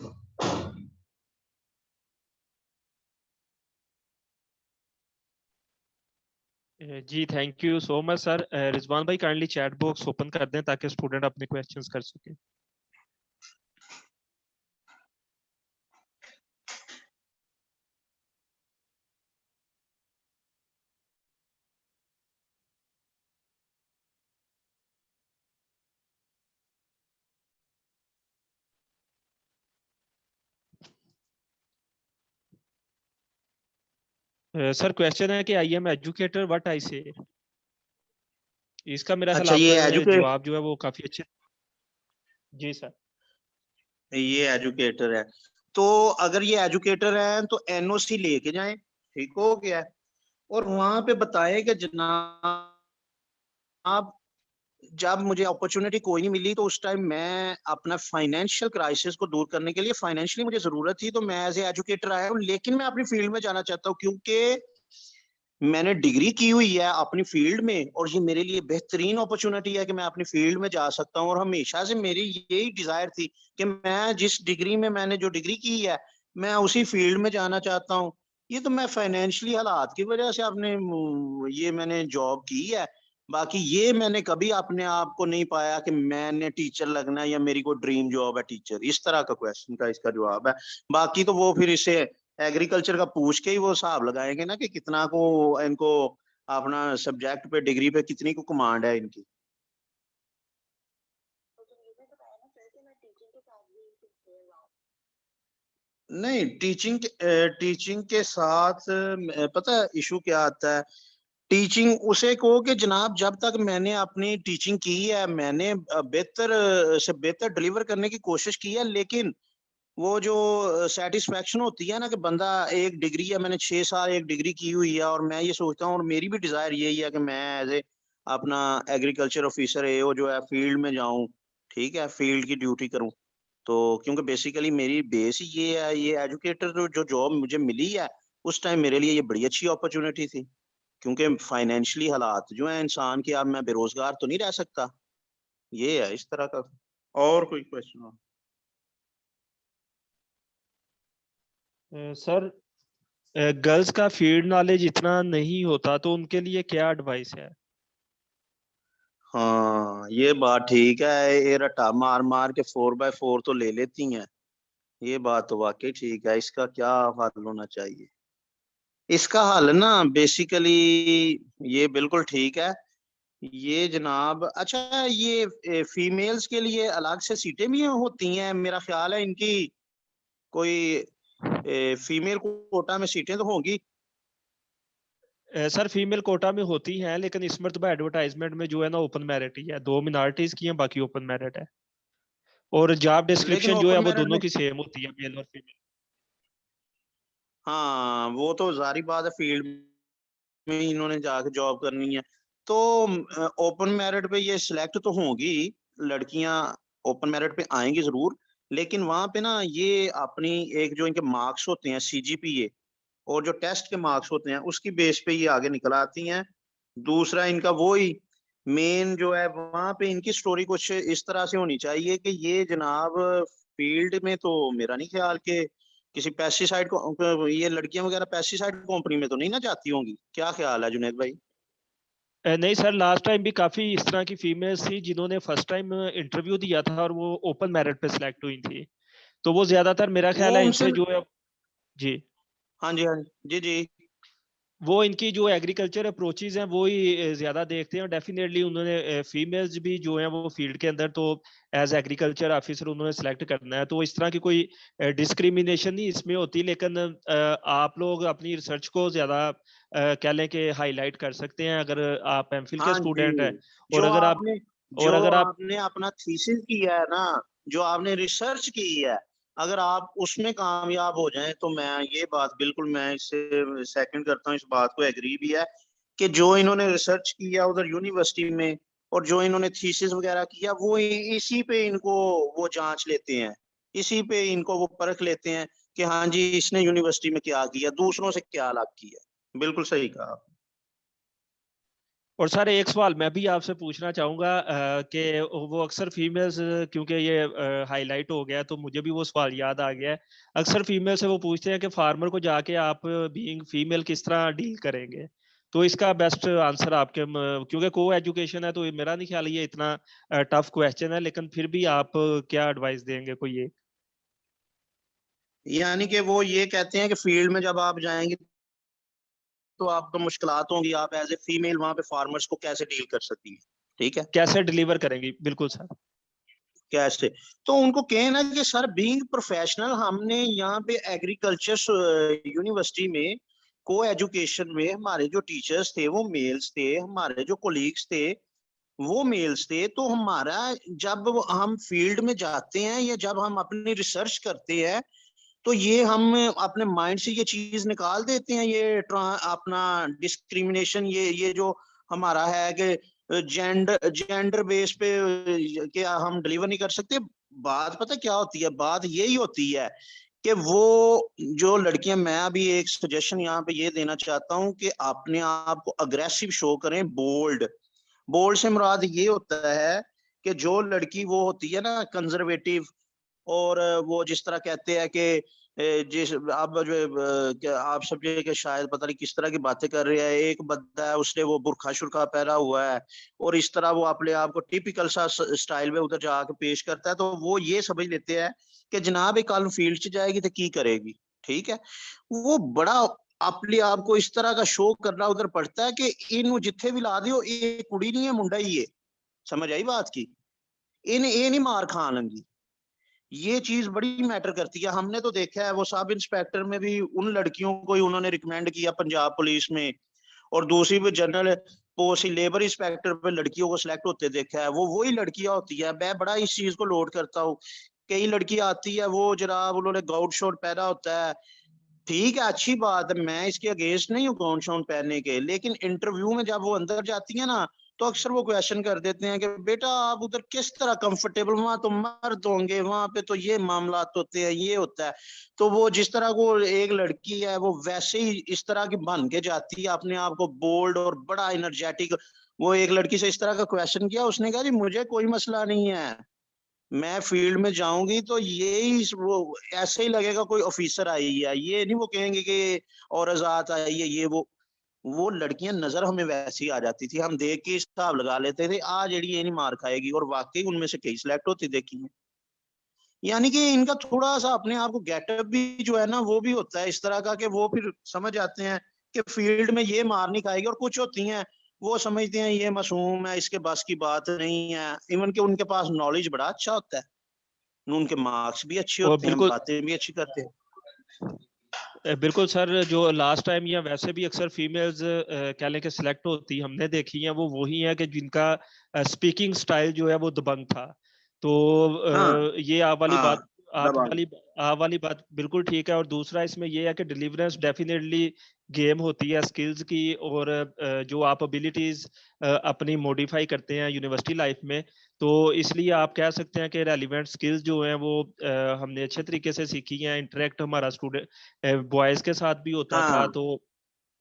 जी thank you so much sir. Rizwan भाई काइंडली चैट बॉक्स ओपन कर दें ताकि स्टूडेंट अपने क्वेश्चंस कर सकें। सर क्वेश्चन है कि I am educator what I से। इसका मेरा ख्याल अच्छा ये आपने एजुकेट जवाब जो है वो काफी अच्छे। जी सर। ये एजुकेटर है, तो अगर ये एजुकेटर है तो एनओसी लेके जाएं, ठीक हो गया। और वहां पे बताएं कि जनाब जब मुझे अपॉर्चुनिटी कोई नहीं मिली, तो उस टाइम मैं अपना फाइनेंशियल क्राइसिस को दूर करने के लिए, फाइनेंशियली मुझे जरूरत थी, तो मैं एज ए एजुकेटर आया हूँ, लेकिन मैं अपनी फील्ड में जाना चाहता हूँ क्योंकि मैंने डिग्री की हुई है अपनी फील्ड में, और ये मेरे लिए बेहतरीन अपॉर्चुनिटी है कि मैं अपनी फील्ड में जा सकता हूँ। और हमेशा से मेरी यही डिजायर थी कि मैं जिस डिग्री में मैंने जो डिग्री की है, मैं उसी फील्ड में जाना चाहता हूँ। ये तो मैं फाइनेंशियली हालात की वजह से अपने ये मैंने जॉब की है। बाकी ये मैंने कभी अपने आप को नहीं पाया कि मैंने टीचर लगना है या मेरी कोई ड्रीम जॉब है टीचर, इस तरह का क्वेश्चन का इसका जवाब है। बाकी तो वो फिर इसे एग्रीकल्चर का पूछ के ही वो हिसाब लगाएंगे ना कि कितना को इनको अपना सब्जेक्ट पे डिग्री पे कितनी को कमांड है इनकी। नहीं टीचिंग के साथ पता है इशू क्या आता है? टीचिंग उसे कहो कि जनाब जब तक मैंने अपनी टीचिंग की है, मैंने बेहतर से बेहतर डिलीवर करने की कोशिश की है, लेकिन वो जो सेटिस्फेक्शन होती है ना कि बंदा एक डिग्री है, मैंने 6 साल एक डिग्री की हुई है और मैं ये सोचता हूँ और मेरी भी डिजायर यही है कि मैं एज ए अपना एग्रीकल्चर ऑफिसर एओ जो है फील्ड में जाऊं, ठीक है, फील्ड की ड्यूटी करूं। तो क्योंकि बेसिकली मेरी बेस ही ये है, ये एजुकेटर जो जॉब मुझे मिली है उस टाइम मेरे लिए ये बड़ी अच्छी अपॉर्चुनिटी थी, क्योंकि फाइनेंशियली हालात जो है इंसान के, अब मैं बेरोजगार तो नहीं रह सकता। ये है इस तरह का। और कोई क्वेश्चन हो? सर, गर्ल्स का फील्ड नॉलेज इतना नहीं होता तो उनके लिए क्या एडवाइस है? हाँ ये बात ठीक है, ये रट्टा मार मार के 4x4 तो ले लेती हैं। ये बात तो वाकई ठीक है। इसका क्या हल होना चाहिए? इसका हल ना बेसिकली ये बिल्कुल ठीक है। ये जनाब, अच्छा ये फीमेल्स के लिए अलग से सीटें भी होती हैं मेरा ख्याल है इनकी, कोई फीमेल कोटा में सीटें तो होंगी। सर, फीमेल कोटा में होती हैं, लेकिन इस मरतबा एडवर्टाइजमेंट में जो है ना ओपन मेरिट ही है, 2 मिनॉरिटीज की हैं, बाकी ओपन मेरिट है। और जॉब लेकिन डिस्क्रिप्शन जो है ओपन वो मेरिट दोनों में, की सेम होती है, मेल और फीमेल। हाँ वो तो जारी बात है, फील्ड में इन्होंने जाके जॉब करनी है तो ओपन मेरिट पे ये सिलेक्ट तो होंगी लड़कियां, ओपन मेरिट पे आएंगी जरूर। लेकिन वहां पे ना ये अपनी एक जो इनके मार्क्स होते हैं सीजीपीए और जो टेस्ट के मार्क्स होते हैं उसकी बेस पे ये आगे निकल आती हैं। दूसरा इनका वो ही मेन जो है, वहां पे इनकी स्टोरी कुछ इस तरह से होनी चाहिए कि ये जनाब फील्ड में तो मेरा नहीं ख्याल के किसी पेस्टिसाइड को, ये लड़कियां वगैरह पेस्टिसाइड कंपनी में तो नहीं ना जाती होंगी। क्या ख्याल है जुनेद भाई? नहीं सर, लास्ट टाइम भी काफी इस तरह की फीमेल्स थी जिन्होंने फर्स्ट टाइम इंटरव्यू दिया था और वो ओपन मेरिट पे सिलेक्ट हुई थी। तो वो ज्यादातर मेरा ख्याल वो है उनसे, इनसे जो है। जी। हाँ जी हाँ जी जी जी। वो इनकी जो एग्रीकल्चर अप्रोचेज हैं वो ही ज्यादा देखते हैं, और डेफिनेटली उन्होंने फीमेल्स भी जो हैं वो फील्ड के अंदर तो एज एग्रीकल्चर ऑफिसर उन्होंने सेलेक्ट करना है, तो इस तरह की कोई डिस्क्रिमिनेशन नहीं इसमें होती। लेकिन आप लोग अपनी रिसर्च को ज्यादा कह लें कि हाईलाइट कर सकते हैं अगर आप एमफिल के हाँ स्टूडेंट हैं। जी। और जो अगर आप आपने और जो अगर आप आपने अपना थीसिस किया है ना, जो आपने रिसर्च की है, अगर आप उसमें कामयाब हो जाएं तो मैं ये बात बिल्कुल, मैं इससे सेकंड करता हूँ, इस बात को एग्री भी है कि जो इन्होंने रिसर्च किया उधर यूनिवर्सिटी में और जो इन्होंने थीसिस वगैरह किया वो इसी पे इनको वो जांच लेते हैं, इसी पे इनको वो परख लेते हैं कि हाँ जी इसने यूनिवर्सिटी में क्या किया, दूसरों से क्या अलग किया। बिल्कुल सही कहा। और सर, एक सवाल मैं भी आपसे पूछना चाहूंगा कि वो अक्सर फीमेल्स, क्योंकि ये हाईलाइट हो गया तो मुझे भी वो सवाल याद आ गया है। अक्सर फीमेल से वो पूछते हैं कि फार्मर को जाके आप बीइंग फीमेल किस तरह डील करेंगे। तो इसका बेस्ट आंसर आपके क्योंकि को एजुकेशन है तो मेरा नहीं ख्याल ये इतना टफ क्वेश्चन है, लेकिन फिर भी आप क्या एडवाइस देंगे कोई एक? यानी कि वो ये कहते हैं कि फील्ड में जब आप जाएंगे तो आपको मुश्किलात होंगी, आप एज ए फीमेल वहां पे फार्मर्स को कैसे डील कर सकती है, ठीक है, कैसे डिलीवर करेंगी, बिल्कुल सर। कैसे। तो उनको कहना कि सर बीइंग प्रोफेशनल हमने यहाँ पे एग्रीकल्चर यूनिवर्सिटी में को एजुकेशन में हमारे जो टीचर्स थे वो मेल्स थे, हमारे जो कोलीग्स थे वो मेल्स थे, तो हमारा जब हम फील्ड में जाते हैं या जब हम अपनी रिसर्च करते हैं तो ये हम अपने माइंड से ये चीज निकाल देते हैं, ये अपना डिस्क्रिमिनेशन, ये जो हमारा है कि जेंडर जेंडर बेस पे क्या हम डिलीवर नहीं कर सकते। बात पता क्या होती है, बात यही होती है कि वो जो लड़कियां, मैं अभी एक सजेशन यहाँ पे ये देना चाहता हूँ कि अपने आप को अग्रेसिव शो करें, बोल्ड। बोल्ड से मुराद ये होता है कि जो लड़की वो होती है ना कंजर्वेटिव, और वो जिस तरह कहते हैं कि जिस आप जो क्या आप सब ये कि शायद पता नहीं किस तरह की बातें कर रहे हैं, एक बंदा है उसने वो बुरखा शुरखा पहना हुआ है और इस तरह वो अपने आप को टिपिकल सा स्टाइल में उधर जाके पेश करता है, तो वो ये समझ लेते हैं कि जनाब एक कल फील्ड च जाएगी तो की करेगी, ठीक है। वो बड़ा अपने आप को इस तरह का शो करना उधर पड़ता है कि इन जिथे भी ला दियो ये कुड़ी नहीं है मुंडा ही है। समझ आई बात की? इन ये नहीं मार खान लगी। ये चीज बड़ी मैटर करती है। हमने तो देखा है वो सब इंस्पेक्टर में भी उन लड़कियों को ही उन्होंने रिकमेंड किया पंजाब पुलिस में, और दूसरी भी जनरल पोस्ट लेबर इंस्पेक्टर पे लड़कियों को सिलेक्ट होते देखा है, वो वही लड़कियां होती है। मैं बड़ा इस चीज को नोट करता हूँ कई लड़की आती है वो जनाब उन्होंने गाउन शॉट पहना होता है, ठीक है अच्छी बात है, मैं इसके अगेंस्ट नहीं हूँ गाउन शाउन पहनने के, लेकिन इंटरव्यू में जब वो अंदर जाती है ना तो अक्सर वो क्वेश्चन कर देते हैं कि बेटा आप उधर किस तरह कंफर्टेबल, वहां तो मर्द होंगे, वहां पे तो ये मामला होते हैं, ये होता है। तो वो जिस तरह को एक लड़की है वो वैसे ही इस तरह की बन के जाती है, अपने आप को बोल्ड और बड़ा एनर्जेटिक। वो एक लड़की से इस तरह का क्वेश्चन किया, उसने कहा जी मुझे कोई मसला नहीं है, मैं फील्ड में जाऊंगी तो यही वो ऐसे ही लगेगा कोई ऑफिसर आई है, ये नहीं वो कहेंगे कि और आजाद आई है ये वो लड़कियां नजर हमें वैसी आ जाती थी, हम देख के हिसाब लगा लेते थे आ जेड़ी ये नहीं मार खाएगी, और वाकई उनमें से कई सिलेक्ट होती देखी है। यानी कि इनका थोड़ा सा अपने आप को गेटअप भी जो है ना वो भी होता है इस तरह का कि वो फिर समझ आते हैं कि फील्ड में ये मार नहीं खाएगी, और कुछ होती हैं वो समझते हैं ये मासूम है, इसके बस की बात नहीं है, इवन कि उनके पास नॉलेज बड़ा अच्छा होता है, उनके मार्क्स भी अच्छे और होते हैं, बिल्कुल बातें भी अच्छी करते हैं। बिल्कुल सर, जो लास्ट टाइम या वैसे भी अक्सर फीमेल्स कह लें कि सिलेक्ट होती हमने देखी हैं, वो वही हैं कि जिनका स्पीकिंग स्टाइल जो है वो दबंग था। तो हाँ ये आप वाली हाँ बात आप वाली बात बिल्कुल ठीक है। और दूसरा इसमें ये है कि डिलीवरेंस डेफिनेटली गेम होती है स्किल्स की, और जो आप एबिलिटीज अपनी मॉडिफाई करते हैं यूनिवर्सिटी लाइफ में, तो इसलिए आप कह सकते हैं कि रेलिवेंट स्किल्स जो हैं वो हमने अच्छे तरीके से सीखी हैं। इंटरेक्ट हमारा स्टूडेंट बॉयज के साथ भी होता था। हाँ तो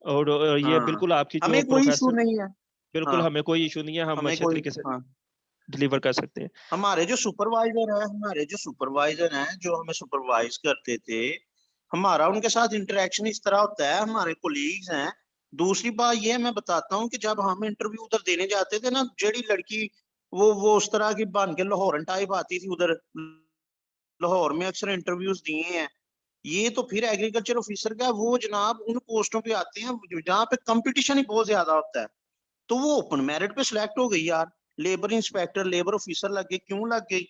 और ये हाँ बिल्कुल आपकी जो हमें कोई इशू प्रोफेसर, नहीं है। बिल्कुल हाँ हमें कोई इशू नहीं है, हम हमें अच्छे कोई, तरीके से हाँ डिलीवर कर सकते हैं। हमारे जो सुपरवाइजर हैं जो हमें सुपरवाइज करते थे, हमारा उनके साथ इंटरेक्शन इस तरह होता है, हमारे कोलीग्स हैं। दूसरी बात ये मैं बताता हूँ कि जब हम इंटरव्यू उधर देने जाते थे ना, जेडी लड़की वो उस तरह की बन के लाहौरन टाइप आती थी उधर, लाहौर में अक्सर इंटरव्यूज दिए हैं। ये तो फिर एग्रीकल्चर ऑफिसर का वो जनाब उन पोस्टों पे आते हैं जहाँ पे कंपटीशन ही बहुत ज्यादा होता है। तो वो ओपन मेरिट पे सिलेक्ट हो गई यार, लेबर इंस्पेक्टर लेबर ऑफिसर लग गई, क्यों लग गई?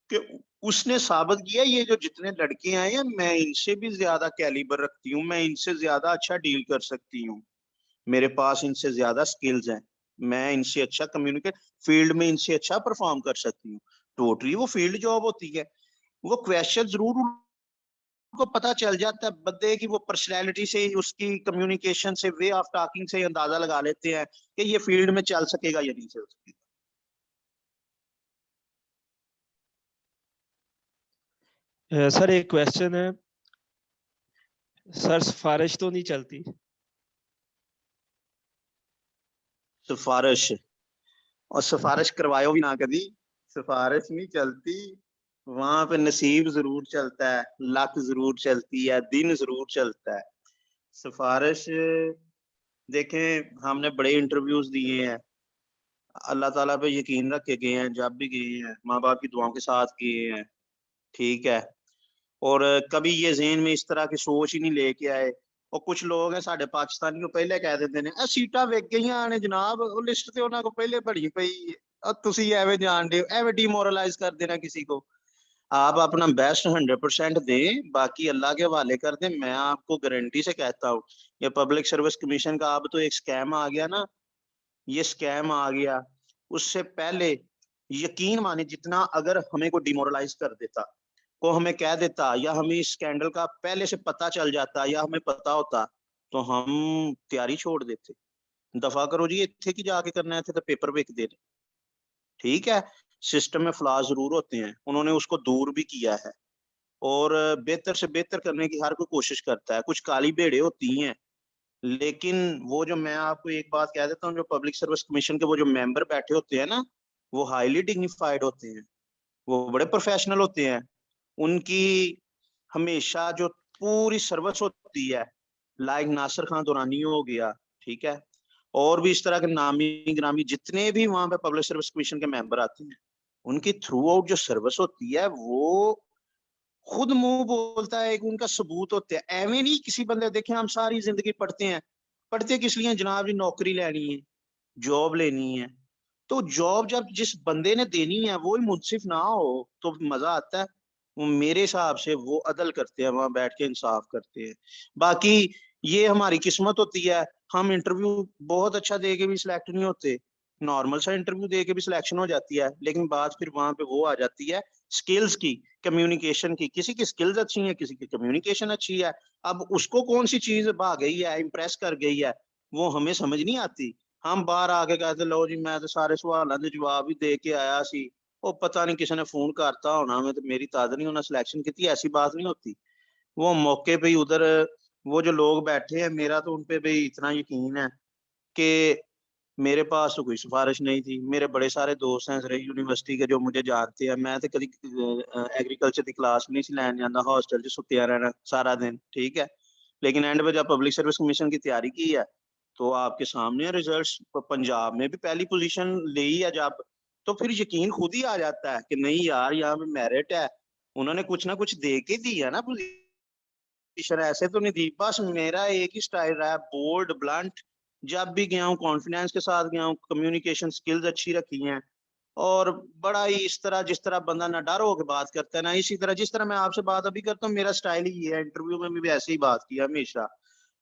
कि उसने साबित किया ये जो जितने लड़के हैं ये मैं इनसे भी ज्यादा कैलिबर रखती हूँ, मैं इनसे ज्यादा अच्छा डील कर सकती हूँ, मेरे पास इनसे ज्यादा स्किल्स हैं, मैं इनसे अच्छा कम्युनिकेट फील्ड में इनसे अच्छा परफॉर्म कर सकती हूँ। टोटली वो फील्ड जॉब होती है। वो क्वेश्चन जरूर उनको पता चल जाता है बंदे की, वो पर्सनैलिटी से उसकी कम्युनिकेशन से वे ऑफ टॉकिंग से अंदाजा लगा लेते हैं कि ये फील्ड में चल सकेगा या नहीं चल सकेगा। सर एक क्वेश्चन है सर, सिफारिश तो नहीं चलती? सिफारिश, और सिफारिश करवायो भी ना कभी, सिफारिश नहीं चलती, वहां पे नसीब जरूर चलता है, लक जरूर चलती है, दिन जरूर चलता है। सिफारिश देखें हमने बड़े इंटरव्यूज दिए हैं, अल्लाह ताला पे यकीन रख के गए हैं, जब भी गए हैं माँ बाप की दुआओं के साथ गए हैं, ठीक है। और कभी ये ज़हन में इस तरह की सोच ही नहीं लेके आए। और कुछ लोग हैं साढ़े पाकिस्तानी को पहले कह देते ने सीटा वेक गई ने जनाब, लिस्ट ਤੇ ਉਹਨਾਂ को पहले भरी पई और ਤੁਸੀਂ ਐਵੇਂ ਜਾਣਦੇ हो, ਐਵੇਂ डिमोरलाइज कर देना किसी को। आप अपना बेस्ट 100% दें, बाकी अल्लाह के हवाले कर दें। मैं आपको गारंटी से कहता हूँ ये पब्लिक सर्विस कमीशन का अब तो एक स्कैम आ गया ना, ये स्कैम आ गया, उससे पहले यकीन माने जितना अगर हमें को डिमोरलाइज कर देता, को हमें कह देता, या हमें इस स्कैंडल का पहले से पता चल जाता या हमें पता होता, तो हम तैयारी छोड़ देते। दफा करो जी, इतने की जाके करना है थे तो पेपर वेख दे। ठीक है, सिस्टम में फ्लॉ जरूर होते हैं, उन्होंने उसको दूर भी किया है, और बेहतर से बेहतर करने की हर कोई कोशिश करता है। कुछ काली भेड़े होती हैं, लेकिन वो जो मैं आपको एक बात कह देता हूँ, जो पब्लिक सर्विस कमीशन के वो जो मेंबर बैठे होते हैं ना, वो हाईली डिग्निफाइड होते हैं, वो बड़े प्रोफेशनल होते हैं। उनकी हमेशा जो पूरी सर्विस होती है, लाइक नासिर खान दुरानी हो गया, ठीक है, और भी इस तरह के नामी ग्रामी जितने भी वहां पे पब्लिक सर्विस कमीशन के मेंबर आते हैं, उनकी थ्रू आउट जो सर्विस होती है वो खुद मुंह बोलता है कि उनका सबूत होते हैं। एवं नहीं किसी बंदे देखे हम सारी जिंदगी पढ़ते हैं, पढ़ते किस लिए जनाब जी, नौकरी लेनी है, जॉब लेनी है। तो जॉब जब जिस बंदे ने देनी है वो ही मुनसिफ ना हो तो मजा आता है। वो मेरे हिसाब से वो अदल करते हैं, वहां बैठ के इंसाफ करते हैं। बाकी ये हमारी किस्मत होती है, हम इंटरव्यू बहुत अच्छा दे के भी सिलेक्ट नहीं होते, नॉर्मल सा इंटरव्यू दे के भी सिलेक्शन हो जाती है, लेकिन बात फिर वहां पे वो आ जाती है स्किल्स की, कम्युनिकेशन की, किसी की स्किल्स अच्छी है, किसी की कम्युनिकेशन अच्छी है। अब उसको कौन सी चीज भा गई है, इंप्रेस कर गई है, वो हमें समझ नहीं आती। हम बाहर आके कहते लो जी मैं तो सारे सवालों के जवाब ही दे के आया सी, वो पता नहीं किसी ने फोन करता होना, मैं तो मेरी तद नहीं होना सिलेक्शन की, ऐसी बात नहीं होती। वो मौके पे ही उधर वो जो लोग बैठे हैं, मेरा तो उनपे भी इतना यकीन है कि मेरे पास तो कोई सिफारिश नहीं थी। मेरे बड़े सारे दोस्त हैं सर यूनिवर्सिटी के जो मुझे जानते हैं। मैं तो कभी एग्रीकल्चर की क्लास नहीं सी लैन जाता, हॉस्टल च सुत्तिया रहना सारा दिन, ठीक है। लेकिन एंड पे जब पब्लिक सर्विस कमीशन की तैयारी की है तो आपके सामने रिजल्ट्स, पंजाब में भी पहली पोजीशन ली है जब, तो फिर यकीन खुद ही आ जाता है कि नहीं यार यहाँ पे मेरिट है, उन्होंने कुछ ना कुछ दे के दिया ना पोजीशन, ऐसे तो नहीं दी। बस मेरा एक ही स्टाइल रहा है, बोल्ड ब्लंट। जब भी गया हूँ कॉन्फिडेंस के साथ गया हूँ, कम्युनिकेशन स्किल्स अच्छी रखी हैं, और बड़ा ही इस तरह जिस तरह बंदा ना डर होकर बात करता है ना, इसी तरह जिस तरह मैं आपसे बात अभी करता हूँ, मेरा स्टाइल ही है। इंटरव्यू में भी ऐसे ही बात किया हमेशा।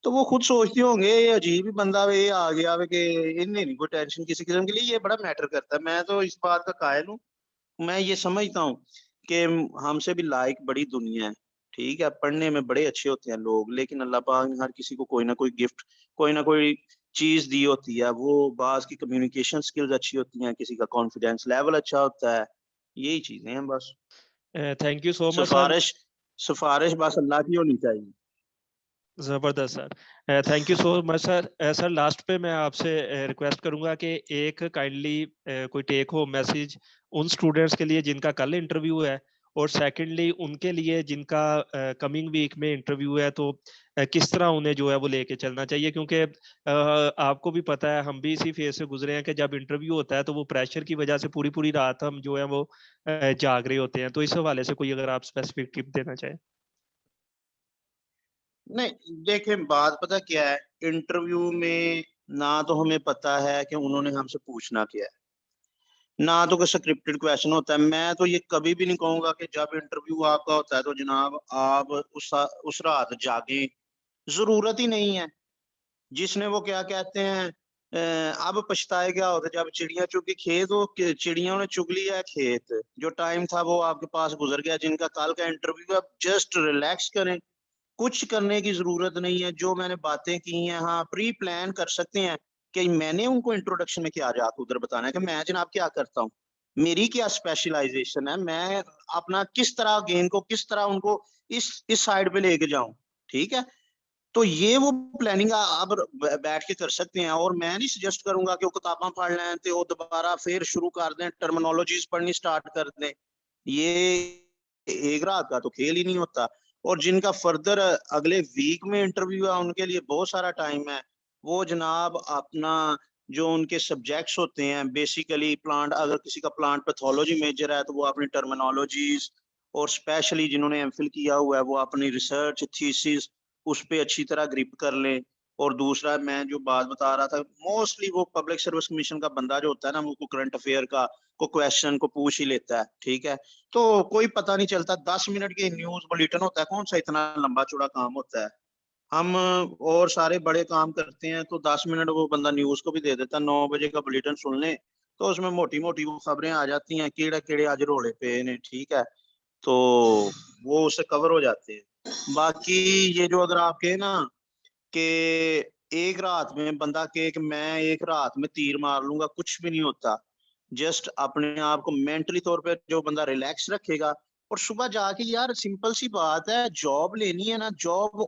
तो वो खुद सोचते होंगे ये अजीब ही बंदा वे आ गया वे, कि इन्हें नहीं कोई टेंशन किसी किस्म के लिए, ये बड़ा मैटर करता है। मैं तो इस बात का कायल हूँ, मैं ये समझता हूँ कि हमसे भी लायक बड़ी दुनिया है, ठीक है। पढ़ने में बड़े अच्छे होते हैं लोग, लेकिन अल्लाह पाक ने हर किसी को कोई ना कोई गिफ्ट, कोई ना कोई चीज दी होती है। वो बाज की कम्युनिकेशन स्किल्स अच्छी होती हैं, किसी का कॉन्फिडेंस लेवल अच्छा होता है, यही चीजें हैं बस। Thank you so much sir. सिफारिश सिफारिश बस अल्लाह की होनी चाहिए। ज़बरदस्त sir, thank you so much sir. Sir last पे मैं आपसे रिक्वेस्ट करूंगा कि एक काइंडली कोई टेक होम मैसेज उन स्टूडेंट्स के लिए जिनका कल इंटरव्यू है, और सेकंडली उनके लिए जिनका कमिंग वीक में इंटरव्यू है, तो किस तरह उन्हें जो है वो लेके चलना चाहिए, क्योंकि आपको भी पता है, हम भी इसी फेज से गुजरे हैं कि जब इंटरव्यू होता है तो वो प्रेशर की वजह से पूरी पूरी रात हम जो है वो जाग रहे होते हैं। तो इस हवाले से कोई अगर आप स्पेसिफिक टिप देना चाहें। नहीं देखें, बात पता क्या है, इंटरव्यू में ना तो हमें पता है कि उन्होंने हमसे पूछना क्या है, ना तो कोई स्क्रिप्टेड क्वेश्चन होता है। मैं तो ये कभी भी नहीं कहूंगा कि जब इंटरव्यू आपका होता है तो जनाब आप उस रात जागे, जरूरत ही नहीं है। जिसने वो क्या कहते हैं, अब पछताए क्या होता है, जब चिड़िया चुग के खेत हो, चिड़ियों ने चुग लिया खेत, जो टाइम था वो आपके पास गुजर गया। जिनका कल का इंटरव्यू है, आप जस्ट रिलैक्स करें, कुछ करने की जरूरत नहीं है। जो मैंने बातें की हैं, हाँ प्री प्लान कर सकते हैं कि मैंने उनको इंट्रोडक्शन में क्या जाकर उधर बताना है कि मैं जनाब क्या करता हूँ, मेरी क्या स्पेशलाइजेशन है, मैं अपना किस तरह गेम को, किस तरह उनको इस साइड पे लेके जाऊं, ठीक है। तो ये वो प्लानिंग आप बैठ के कर सकते हैं। और मैं नहीं सजेस्ट करूंगा कि वो किताबा पढ़ लें तो वो दोबारा फिर शुरू कर दें, टर्मिनोलॉजीज पढ़नी स्टार्ट कर दें। ये एक रात का तो खेल ही नहीं होता। और जिनका फर्दर अगले वीक में इंटरव्यू है, उनके लिए बहुत सारा टाइम है। वो जनाब अपना जो उनके सब्जेक्ट्स होते हैं, बेसिकली प्लांट, अगर किसी का प्लांट पैथोलॉजी मेजर है तो वो अपनी टर्मिनोलॉजीज, और स्पेशली जिन्होंने एमफिल किया हुआ है वो अपनी रिसर्च थीसिस उस पर अच्छी तरह ग्रिप कर लें। और दूसरा मैं जो बात बता रहा था, मोस्टली वो पब्लिक सर्विस कमीशन का बंदा जो होता है ना, वो करंट अफेयर का को क्वेश्चन को पूछ ही लेता है, ठीक है। तो कोई पता नहीं चलता, 10 मिनट के न्यूज बुलेटिन होता है, कौन सा इतना लंबा चौड़ा काम होता है। हम और सारे बड़े काम करते हैं तो 10 मिनट वो बंदा न्यूज को भी दे देता है, 9 बजे का बुलेटिन सुन ले तो उसमें मोटी मोटी वो खबरें आ जाती हैं, केड़े केड़े आज रोले पे ने, ठीक है। तो वो उससे कवर हो जाते हैं। बाकी ये जो अगर आप कहे ना कि एक रात में बंदा के कि मैं एक रात में तीर मार लूंगा, कुछ भी नहीं होता। जस्ट अपने आप को मेंटली तौर पे जो बंदा रिलैक्स रखेगा, और सुबह जाके, यार सिंपल सी बात है, जॉब लेनी है ना, जॉब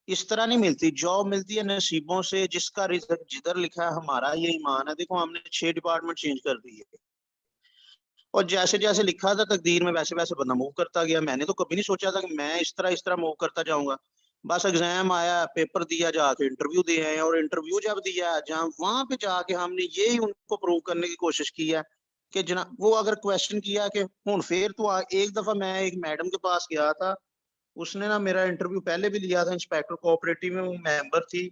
इस तरह नहीं मिलती, जॉब मिलती है नसीबों से। जिसका रिजल्ट जिधर लिखा है, हमारा ये ईमान है। देखो हमने 6 डिपार्टमेंट चेंज कर दिए, और जैसे जैसे लिखा था तकदीर में वैसे वैसे बंदा मूव करता गया। मैंने तो कभी नहीं सोचा था कि मैं इस तरह मूव करता जाऊंगा। बस एग्जाम आया, पेपर दिया, जाके इंटरव्यू दे आए, और इंटरव्यू जब दिया, जहाँ वहां पे जाके हमने यही उनको प्रूव करने की कोशिश की है कि जना वो अगर क्वेश्चन किया कि हूं फिर तो एक दफा मैं एक मैडम के पास गया था, उसने ना मेरा इंटरव्यू पहले भी लिया था, इंस्पेक्टर कोऑपरेटिव में वो मेंबर थी,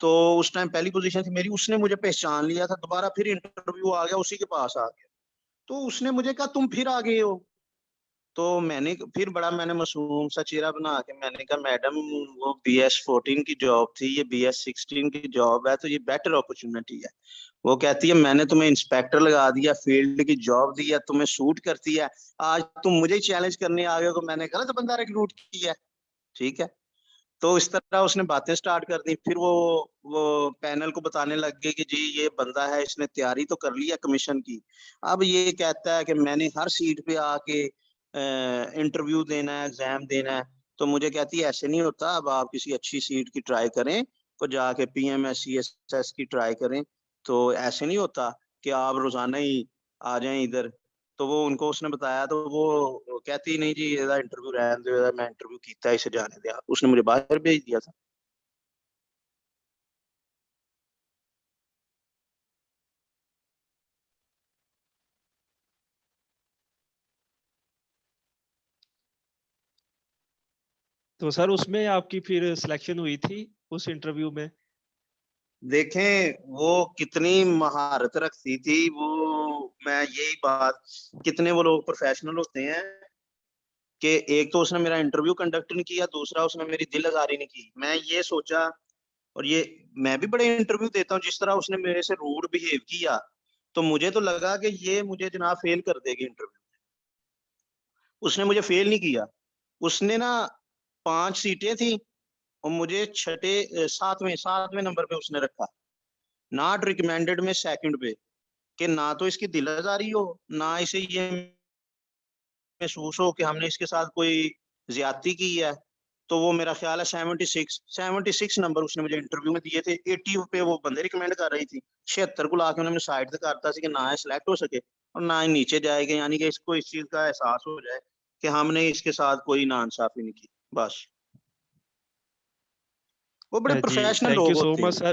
तो उस टाइम पहली पोजीशन थी मेरी। उसने मुझे पहचान लिया था, दोबारा फिर इंटरव्यू आ गया, उसी के पास आ गया। तो उसने मुझे कहा तुम फिर आ गए हो, तो फिर मैंने मासूम सा चेहरा बना के मैंने कहा मैडम वो BS14 की जॉब थी, ये BS16 की जॉब है, तो ये बेटर अपॉर्चुनिटी है। वो कहती है मैंने तुम्हें इंस्पेक्टर लगा दिया, फील्ड की जॉब दी है, तुम्हें सूट करती है, आज तुम मुझे चैलेंज करने आ गए हो कि मैंने गलत बंदा रिक्रूट किया है। ठीक है, तो इस तरह उसने बातें स्टार्ट कर दी। फिर वो पैनल को बताने लग गई कि जी ये बंदा है, इसने तैयारी तो कर ली है कमीशन की, अब ये कहता है कि मैंने हर सीट पे आके इंटरव्यू देना है, एग्जाम देना है। तो मुझे कहती है ऐसे नहीं होता, अब आप किसी अच्छी सीट की ट्राई करें, तो जाके PMSCSS की ट्राई करें। तो ऐसे नहीं होता कि आप रोजाना ही आ जाएं इधर। तो वो उनको उसने बताया, तो वो कहती नहीं जी ਇਹਦਾ इंटरव्यू रहने दो, मैं इंटरव्यू किया, इसे जाने दिया, उसने मुझे बाहर भेज दिया था। तो सर उसमें आपकी फिर सिलेक्शन हुई थी उस इंटरव्यू में? देखें वो कितनी महारत रखती थी वो, मैं यही बात, कितने वो लोग प्रोफेशनल होते हैं कि एक तो उसने मेरा इंटरव्यू कंडक्ट नहीं किया, दूसरा उसने मेरी दिल आजारी नहीं की। मैं ये सोचा, और ये मैं भी बड़े इंटरव्यू देता हूँ, जिस तरह उसने मेरे से रूड बिहेव किया, तो मुझे तो लगा कि ये मुझे जनाब फेल कर देगी इंटरव्यू। उसने मुझे फेल नहीं किया। उसने ना 5 सीटें थी और मुझे सातवें नंबर पे उसने रखा, नॉट रिकमेंडेड में सेकंड पे, कि ना तो इसकी दिलदारी हो, ना इसे ये महसूस हो कि हमने इसके साथ कोई ज्यादती की है। तो वो मेरा ख्याल है 76 नंबर उसने मुझे इंटरव्यू में दिए थे। 80 पे वो बंदे रिकमेंड कर रही थी, 76 को लाके उन्होंने साइड से करता कि ना सिलेक्ट हो सके और ना ही नीचे जाएगा, यानी कि इसको इस चीज का एहसास हो जाए कि हमने इसके साथ कोई नाइंसाफी नहीं की, बस। वो बड़े जी, प्रोफेशनल थैंक यू लोग सो होते मच हैं।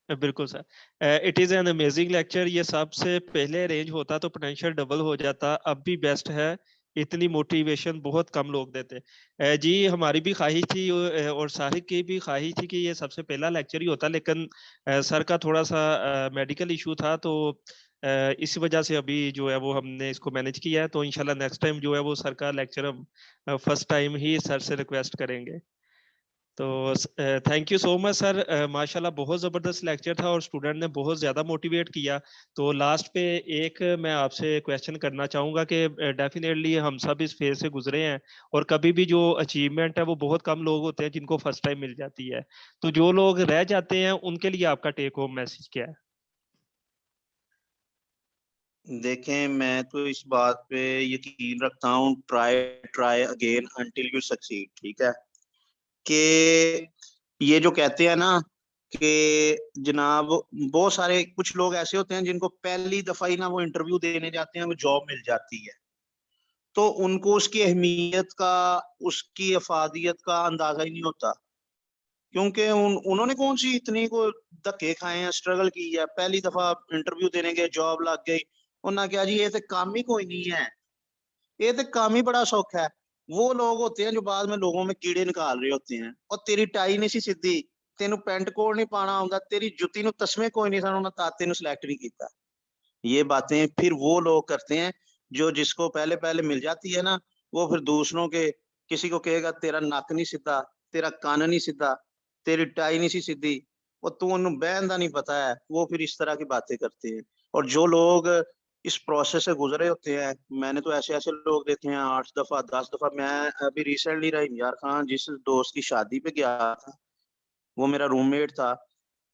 सर। बिल्कुल sir, it is an amazing lecture. ये सबसे पहले अरेंज होता तो पोटेंशियल डबल हो जाता, अब भी बेस्ट है। इतनी मोटिवेशन बहुत कम लोग देते। जी हमारी भी ख्वाहिश थी और साहिब की भी ख्वाहिश थी कि ये सबसे पहला लेक्चर ही होता, लेकिन सर का थोड़ा सा मेडिकल इशू था, तो इस वजह से अभी जो है वो हमने इसको मैनेज किया है। तो इंशाल्लाह नेक्स्ट टाइम जो है वो सर का लेक्चर हम फर्स्ट टाइम ही सर से रिक्वेस्ट करेंगे। तो thank you so much sir, माशाल्लाह बहुत ज़बरदस्त लेक्चर था और स्टूडेंट ने बहुत ज़्यादा मोटिवेट किया। तो लास्ट पे एक मैं आपसे क्वेश्चन करना चाहूँगा कि डेफिनेटली हम सब इस फेज से गुजरे हैं और कभी भी जो अचीवमेंट है वो बहुत कम लोग होते हैं जिनको फर्स्ट टाइम मिल जाती है। तो जो लोग रह जाते हैं उनके लिए आपका टेक होम मैसेज क्या है? देखें मैं तो इस बात पे यकीन रखता हूँ, try try again until you succeed. ठीक है, कि ये जो कहते हैं ना कि जनाब बहुत सारे कुछ लोग ऐसे होते हैं जिनको पहली दफा ही ना वो इंटरव्यू देने जाते हैं, वो जॉब मिल जाती है, तो उनको उसकी अहमियत का, उसकी अफादियत का अंदाजा ही नहीं होता। क्योंकि उन्होंने कौन सी इतनी को धक्के खाए हैं, स्ट्रगल की है, पहली दफा इंटरव्यू देने गए, जॉब लग गई, और ना क्या जी ये तो काम ही कोई नहीं है, ये तो काम ही बड़ा सौखा है। वो लोग होते हैं जो बाद में लोगों में कीड़े निकाल रहे होते हैं, और तेरी टाई नहीं सी सीधी, तेन पेंट कोट नहीं पाना आਉਂਦਾ, तेरी जुत्ती नु तस्मे कोई नहीं सन ताते सिलेक्ट नहीं किया। ये बातें फिर वो लोग करते हैं जो, जिसको पहले पहले मिल जाती है ना, वो फिर दूसरों के, किसी को कहेगा तेरा नक नहीं सीधा, तेरा कान नहीं सीधा, तेरी टाई नहीं सी सीधी, और तू उन्हें बहन का नहीं पता है, वो फिर इस तरह की बातें करते हैं। और जो लोग इस प्रोसेस से गुजरे होते हैं, मैंने तो ऐसे ऐसे लोग देखे हैं 8 दफा 10 दफा। मैं अभी रिसेंटली रहीम यार खान जिस दोस्त की शादी पे गया था, वो मेरा रूममेट था,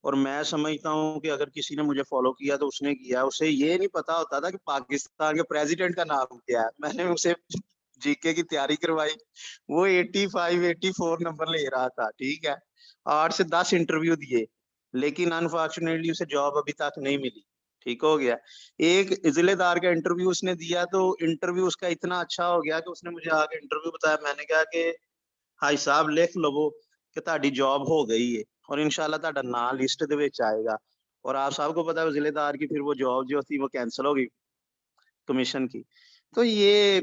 और मैं समझता हूँ कि अगर किसी ने मुझे फॉलो किया तो उसने किया, उसे ये नहीं पता होता था कि पाकिस्तान के प्रेसिडेंट का नाम क्या है। मैंने उसे जीके की तैयारी करवाई, वो 85 84 नंबर ले रहा था। ठीक है, 8 से 10 इंटरव्यू दिए, लेकिन अनफॉर्चुनेटली उसे जॉब अभी तक नहीं मिली। ठीक हो गया, एक जिलेदार का इंटरव्यू उसने दिया, तो इंटरव्यू उसका इतना अच्छा हो गया कि उसने मुझे आगे इंटरव्यू बताया। मैंने कहा कि भाई साहब लिख लवो कि ਤੁਹਾਡੀ जॉब हो गई है और इंशाल्लाह ਤੁਹਾਡਾ नाम लिस्ट ਦੇ ਵਿੱਚ आएगा। और आप सबको पता है जिलेदार की फिर वो जॉब जो थी वो कैंसिल हो गई कमीशन की। तो ये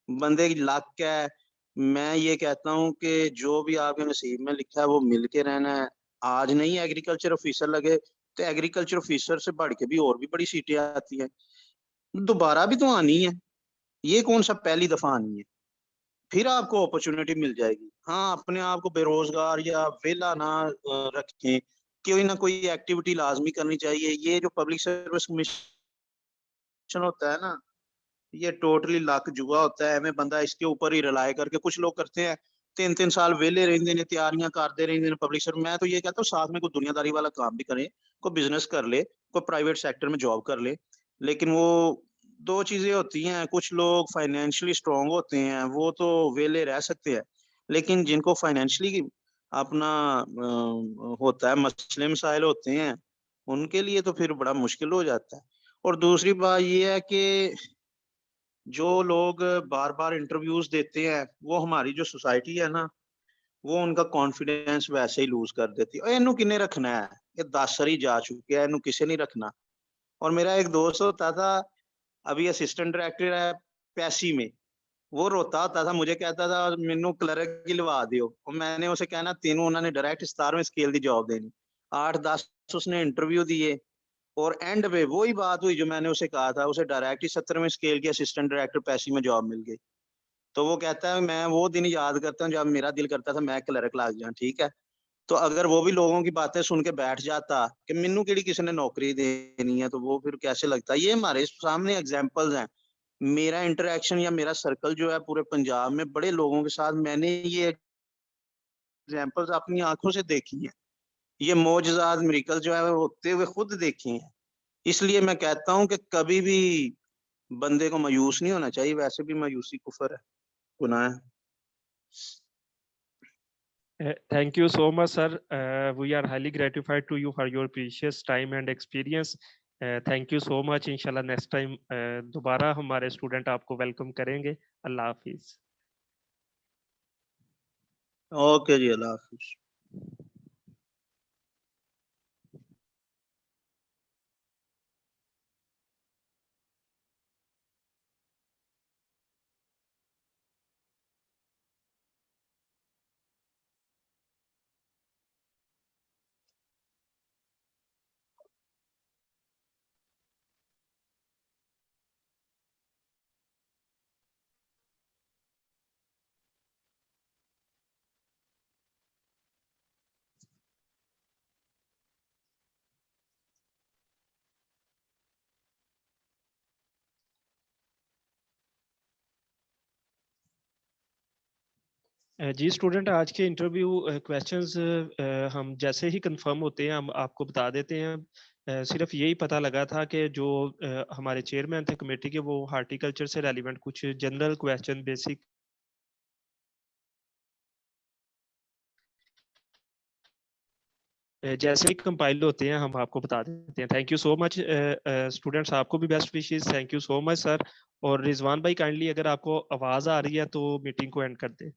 बंदे की लक है। मैं ये कहता हूँ कि जो भी आपके नसीब में लिखा है वो मिल के रहना है। आज नहीं एग्रीकल्चर ऑफिसर लगे, तो एग्रीकल्चर ऑफिसर से बढ़ के भी और भी बड़ी सीटें आती हैं, दोबारा भी तो आनी है। ये कौन सा पहली दफा नहीं है, फिर आपको अपॉर्चुनिटी मिल जाएगी। हाँ, अपने आप को बेरोजगार या वेला ना रखें, कोई ना कोई एक्टिविटी लाजमी करनी चाहिए। ये जो पब्लिक सर्विस कमीशन होता है ना, ये टोटली लक जुआ होता है। हमें बंदा इसके ऊपर ही रिलाय करके, कुछ लोग करते हैं 3-3 साल वेले रहते ने, तैयारियां करते रहते ने पब्लिक सर्विस। मैं तो ये कहता हूँ साथ में कोई दुनियादारी वाला काम भी करें, कोई बिजनेस कर ले, कोई प्राइवेट सेक्टर में जॉब कर ले। लेकिन वो दो चीजें होती हैं, कुछ लोग फाइनेंशियली स्ट्रांग होते हैं, वो तो वेले रह सकते हैं, लेकिन जिनको फाइनेंशियली अपना होता है, मसले मसाइल होते हैं, उनके लिए तो फिर बड़ा मुश्किल हो जाता है। और दूसरी बात ये है कि जो लोग बार-बार इंटरव्यूज़ देते हैं, वो हमारी जो सोसाइटी है ना, वो उनका कॉन्फिडेंस वैसे ही लूज़ कर देती है। इन्हू किन्ने रखना है, ये 10 वारी जा चुके हैं, इन्हू किसे नहीं रखना। और मेरा एक दोस्त होता था, अभी असिस्टेंट डायरेक्टर है पैसी में, वो रोता होता था, मुझे कहता था मैनू क्लर्क ही लवा दियो। और मैंने उसे कहना तेनू उन्होंने डायरेक्ट 17वें स्केल की जॉब देनी। 8-10 उसने इंटरव्यू दिए और एंड पे वही बात हुई जो मैंने उसे कहा था, उसे डायरेक्ट ही 17वें स्केल की असिस्टेंट डायरेक्टर पैसी में जॉब मिल गई। तो वो कहता है मैं वो दिन याद करता हूँ जब मेरा दिल करता था मैं क्लर्क लग जाऊँ, ठीक है? तो अगर वो भी लोगों की बातें सुन के बैठ जाता कि मैनू केड़ी किसी ने नौकरी देनी है, तो वो फिर कैसे लगता? ये हमारे सामने एग्जांपल्स हैं। मेरा इंटरैक्शन या मेरा सर्कल जो है पूरे पंजाब में बड़े लोगों के साथ, मैंने ये एग्जांपल्स अपनी आँखों से देखी हैं। ये मौजज़ात, मिरेकल जो है वो होते हुए खुद देखे हैं। इसलिए मैं कहता हूँ कि कभी भी बंदे को मायूस नहीं होना चाहिए, वैसे भी मायूसी कुफ़र है, गुनाह है। Thank you so much, sir. We are highly gratified to you for your precious time and experience. Thank you so much. इंशाल्लाह next time दोबारा हमारे स्टूडेंट आपको वेलकम करेंगे। अल्लाह हाफिज। ओके जी, अल्लाह हाफ़िज़। जी स्टूडेंट, आज के इंटरव्यू क्वेश्चंस हम जैसे ही कंफर्म होते हैं हम आपको बता देते हैं। सिर्फ यही पता लगा था कि जो हमारे चेयरमैन थे कमेटी के, वो हार्टिकल्चर से रेलिवेंट कुछ जनरल क्वेश्चन बेसिक जैसे ही कंपाइल होते हैं हम आपको बता देते हैं। Thank you so much students, आपको भी best wishes. Thank you so much sir. और रिजवान भाई काइंडली अगर आपको आवाज़ आ रही है तो मीटिंग को एंड कर दें।